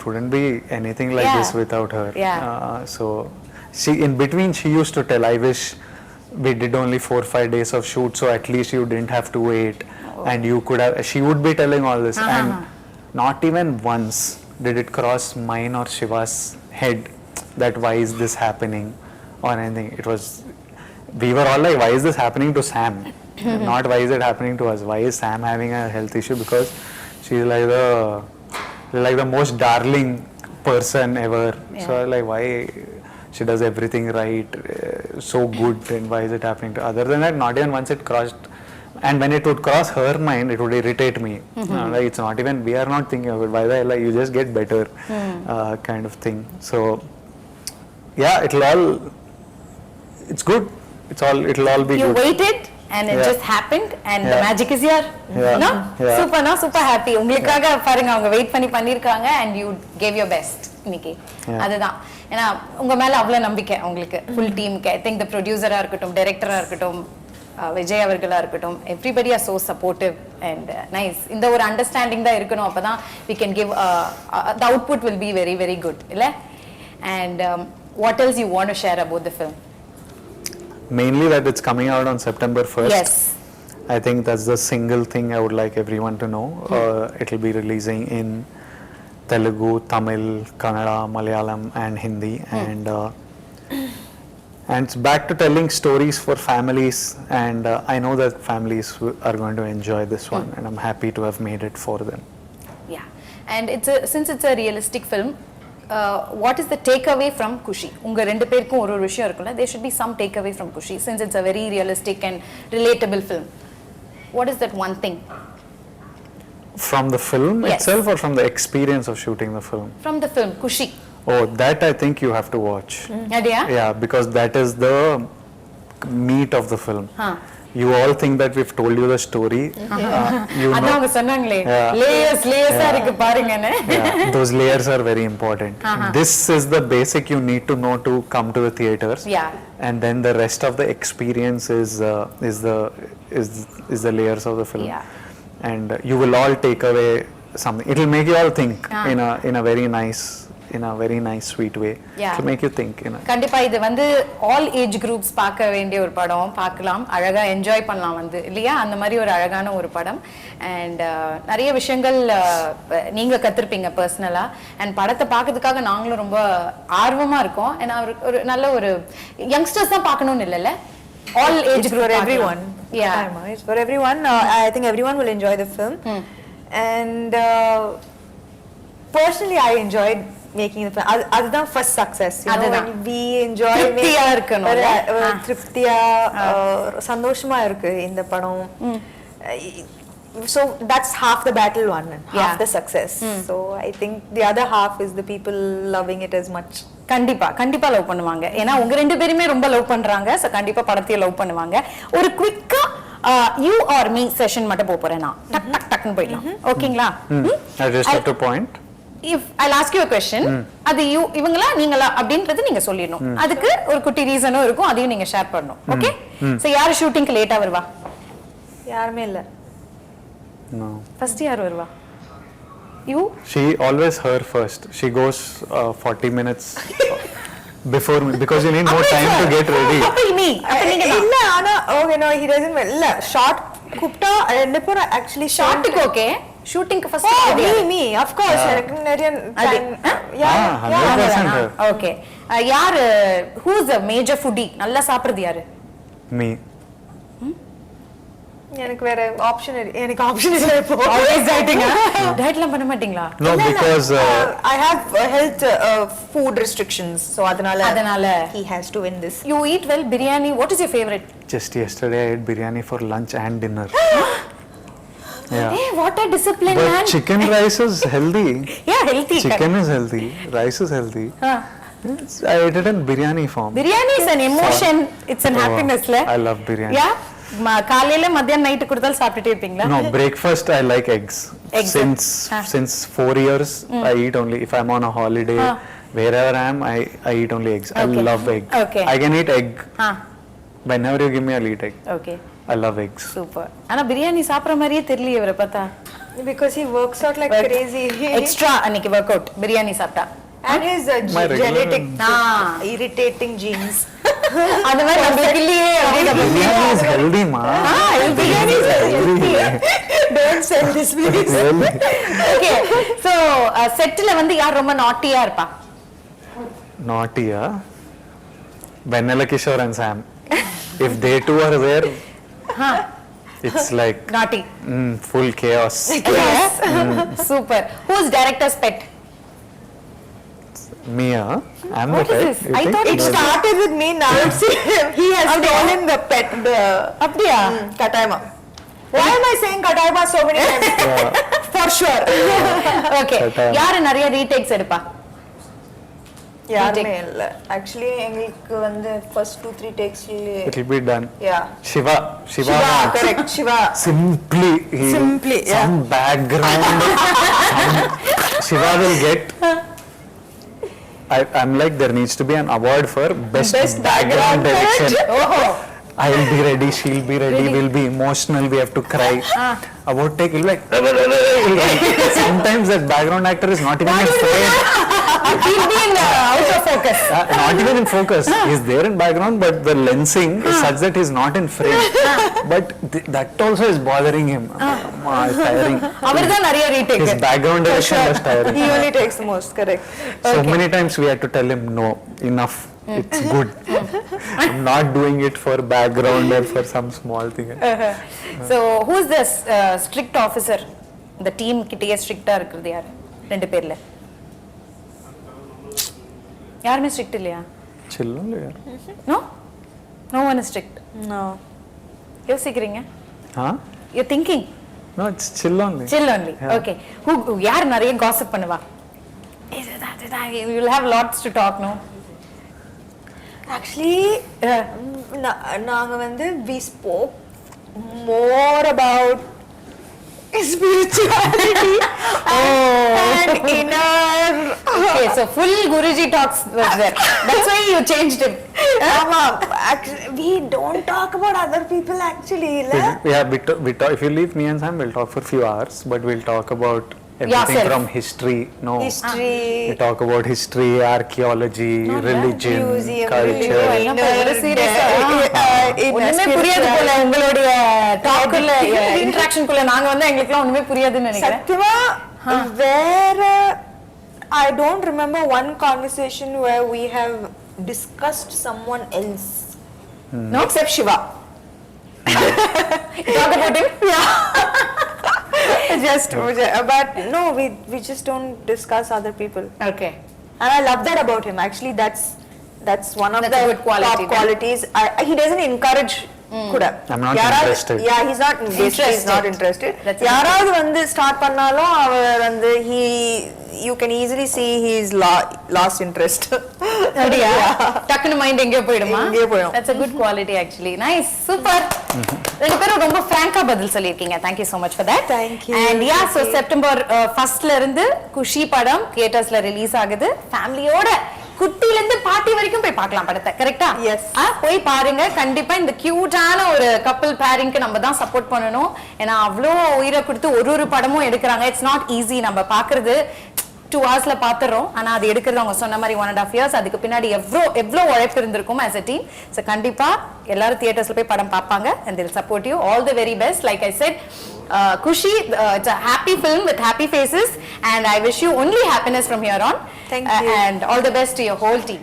wouldn't be anything like this without her. Yeah. So in between, she used to tell, I wish we did only 4-5 days of shoot, so at least you didn't have to wait. And you could have, she would be telling all this. And not even once did it cross mine or Shiva's head that why is this happening or anything. It was, we were all like, why is this happening to Sam? Not why is it happening to us? Why is Sam having a health issue? Because she's like the most darling person ever. So like, why she does everything right, so good, and why is it happening to? Other than that, not even once it crossed. And when it would cross her mind, it would irritate me. Like, it's not even, we are not thinking of it. Why the hell, like, you just get better, kind of thing. So yeah, it's good. It'll all be you good. You waited and it just happened and the magic is here. No? Super happy. உங்களுக்காக பாருங்க அவங்க wait பண்ணிருக்காங்க and you gave your best இன்னைக்கு. அதுதான். ஏன்னா உங்க மேல அவ்வளவு நம்பிக்கை உங்களுக்கு ஃபுல் டீமுக்கு. ஐ திங்க் த ப்ரொடியூசரா இருக்கட்டும், டைரக்டரா இருக்கட்டும், விஜய் அவர்களா இருக்கட்டும், everybody are so supportive and nice. இந்த ஒரு அண்டர்ஸ்டாண்டிங் தான் இருக்கணும். அப்பதான் we can give the output will be very very good, இல்ல? And what else you want to share about the film? Mainly that it's coming out on September 1st. Yes. I think that's the single thing I would like everyone to know. It'll be releasing in Telugu, Tamil, Kannada, Malayalam and Hindi, and it's back to telling stories for families, and I know that families are going to enjoy this one, and I'm happy to have made it for them. Yeah, and since it's a realistic film, what is the takeaway from Kushi? உங்க ரெண்டு பேருக்கும் ஒரு விஷயம் இருக்குல்ல, there should be some takeaway from Kushi since it's a very realistic and relatable film. What is that one thing? From the film Yes. itself, or from the experience of shooting the film? From the film Kushi. Oh, that I think you have to watch. Adiya? Yeah, because that is the meat of the film. Huh. You all think that we've told you the story. You அதான் know, அவங்க சொன்னாங்களே, Yeah. லேயர்ஸா இருக்கு பாருங்கன்னு. yeah, those layers are very important. This is the basic you need to know to come to the theaters. Yeah. And then the rest of the experience is the layers of the film. Yeah. And you will all take away something. It will make you all think in a very nice sweet way. Yeah. To make you think. கண்டிப்பா இது வந்து all age groups பார்க்க வேண்டிய ஒரு படம். பார்க்கலாம், அழகா enjoy பண்ணலாம் வந்து, இல்லையா? அந்த மாதிரி ஒரு அழகான ஒரு படம். அண்ட் நிறைய விஷயங்கள் நீங்க கத்திருப்பீங்க பர்சனலா. அண்ட் படத்தை பார்க்கறதுக்காக நாங்களும் ரொம்ப ஆர்வமா இருக்கோம். ஏன்னா ஒரு நல்ல ஒரு யங்ஸ்டர்ஸ் தான் பார்க்கணும்னு இல்லைல்ல, all age group for everyone. Yeah. It's for everyone. I think everyone will enjoy the film. And personally, I enjoyed making the film. அதுதான் first success. You know, when we enjoy திருப்தியா இருக்கணும்ல. திருப்தியா சந்தோஷமா இருக்கு இந்த படம். So that's half the battle won, half the success. So I think the other half is the people loving it as much. கண்டிப்பா love பண்ணுவாங்க. ஏன்னா உங்க ரெண்டு பேருமே ரொம்ப லவ் பண்றாங்க. சோ கண்டிப்பா படத்தையே லவ் பண்ணுவாங்க. ஒரு குவிக்கா you or me செஷன் மட்டும் போறேன் நான். டக் டக் டக்னு போயிடலாம். ஓகேங்களா? I just have to point. If I'll ask you a question, அது இவங்களா நீங்களா அப்படின்றது நீங்க சொல்லிடணும். அதுக்கு ஒரு குட்டி ரீசனும் இருக்கும், அதையும் நீங்க ஷேர் பண்ணணும். ஓகே? சோ யார் ஷூட்டிங்க்கு லேட்டா வருவா? யாருமே இல்ல. No. ஃபர்ஸ்ட் யார் வருவா? You? She always her first. She goes 40 minutes before me because you need more time to get ready. அப்ப நீ இல்ல ஆனா okay no he doesn't இல்ல ஷார்ட் கூப்டா ரெண்டு பேரும் actually ஷார்ட்டுக்கு ஓகே, ஷூட்டிங்க்கு ஃபர்ஸ்ட் me of course எனக்கு நிறைய time. 100% her. ஓகே. யார் who is a major foodie? நல்லா சாப்பிடுறது யாரு? Me. எனக்கு வேற ஆப்ஷன் இல்ல இப்போ. Always dieting. டயட்லாம் பண்ண மாட்டீங்களா? No, because I have health food restrictions, so அதனால he has to win this. You eat well biryani. What is your favorite? just yesterday I ate biryani for lunch and dinner. Yeah. Hey, what a disciplined But man. chicken rice is healthy. Yeah, healthy. Chicken is healthy. Rice is healthy. I ate it in biryani form. Biryani is an emotion. It's an happiness, la. I love biryani. Yeah. காலையில மத்தியானம் night கொடுத்தாலும் சாப்பிட்டுட்டே இருப்பீங்களா? No, breakfast I like eggs. Since 4 years I eat only if I'm on a holiday. Wherever I am, I eat only eggs. Okay. I love egg. Okay. I can eat egg. Whenever you give me, I'll eat egg. Okay. I love eggs. Super. ஆனா பிரியாணி சாப்பிடுற மாதிரியே தெரியல இவரை பார்த்தா. Because he works out like crazy. Extra அன்னைக்கு work out biryani சாப்பிட்டா. And his genetic irritating genes. அந்த மாதிரி நமக்கு இல்லையே அப்படியே Biryani is healthy, ma. Biryani is healthy. Don't sell this please. Okay. So செட்ல வந்து யார் ரொம்ப நாட்டியா இருப்பா? Naughty, huh? Vanilla Kishore and Sam. If they two are there, it's like Naughty. full chaos. Yes. Super. Who's director's pet? Me, huh? I'm What the is pet. this? You I think? thought It started with me, now it's he has stolen the pet, the அப்படியா? Kataima. Why am I saying Kataima so many times? For sure. Okay. Kataima. யாரு நிறைய retakes எடுப்பா? யாருமே இல்ல. Actually எங்களுக்கு வந்து first 2-3 takes It'll be done. yeah. Shiva. Correct. Shiva. Simply, some background. Shiva will get. I'm like, there needs to be an award for best background background direction. ஓஹோ I'll be ready, she'll be ready, we'll be emotional, we have to cry. About take, he'll be like, sometimes that background actor is not even in frame. he'll be in out of focus. Not even in focus. He's there in background, but the lensing is such that he's not in frame. But that also is bothering him. It's tiring. அவர்தான் நிறைய retake His background direction was tiring. He only takes the most, correct. So many times we had to tell him, no, enough. It's good. I'm not doing it for background or for some small thing. so who is this strict officer the team கிட்டயே ஸ்ட்ரிக்ட்டா இருக்குது யார் ரெண்டு பேர்ல யாருமே strict இல்லையா Chill only. no no one is strict No. யோசிக்கிறீங்க Huh? you're thinking No, it's chill only. chill only okay who யார் நிறைய gossip பண்ணுவா you will have lots to talk no Actually, நாங்க வந்து we spoke more about spirituality and inner. okay so full guruji talks was there that's why you changed him Actually, we don't talk about other people actually. Yeah, we talk, if you leave me and Sam, we'll talk for few hours, but we'll talk about everything Yourself. from history. No, History. we talk about history, archaeology, religion, Museum, culture. ஒண்ணுமே புரியாது போல உங்களுடைய டாக்குள்ள interaction குள்ள நாங்க வந்து எங்களுக்குலாம் ஒண்ணுமே புரியாதுன்னு நினைக்கிறேன் சத்தியமா வேற I don't remember one conversation where we have discussed someone else. no except Shiva you talk about him But no, we just don't discuss other people. okay And I love that about him. Actually, that's one of That's the a good quality, top no? qualities. He doesn't encourage. Kuda. I'm not interested. Yeah, he's not basically he's not interested. That's யாராவது வந்து start பண்ணாலும் அவர் வந்து you can easily see he is lost interest. அப்படியா டக்குனு mind எங்கேயோ போயிடுமா எங்கேயோ போயிடும். that's a good quality actually nice super ரெண்டு பேரும் ரொம்ப ஃப்ராங்கா பதில் சொல்லிருக்கீங்க thank you so much for that Thank you. and yeah so September 1st ல இருந்து குஷி படம் தியேட்டர்ஸ்ல ரிலீஸ் ஆகுது ஃபேமிலியோட குட்டில இருந்து பாட்டி வரைக்கும் போய் பார்க்கலாம் படத்தை கரெக்ட்டா Yes. போய் பாருங்க கண்டிப்பா இந்த கியூட்டான ஒரு கப்பிள் பேரிங்க்கு நம்ம தான் சப்போர்ட் பண்ணணும் ஏன்னா அவ்வளோ உயிரை கொடுத்து ஒரு படமும் எடுக்கிறாங்க இட்ஸ் நாட் ஈஸி நம்ம பாக்குறது 2 ஹவர்ஸ்ல பாத்துறோம் ஆனா அது எடுக்கிறது அவங்க சொன்ன மாதிரி 1.5 இயர்ஸ் அதுக்கு பின்னாடி எவ்வளோ உழைப்பு இருந்திருக்கும் as a team so கண்டிப்பா எல்லாரும் தியேட்டர்ஸ்ல போய் படம் பார்ப்பாங்க and they'll support you all the very best like I said Kushi it's a happy film with happy faces and I wish you only happiness from here on Thank you. and all the best to your whole team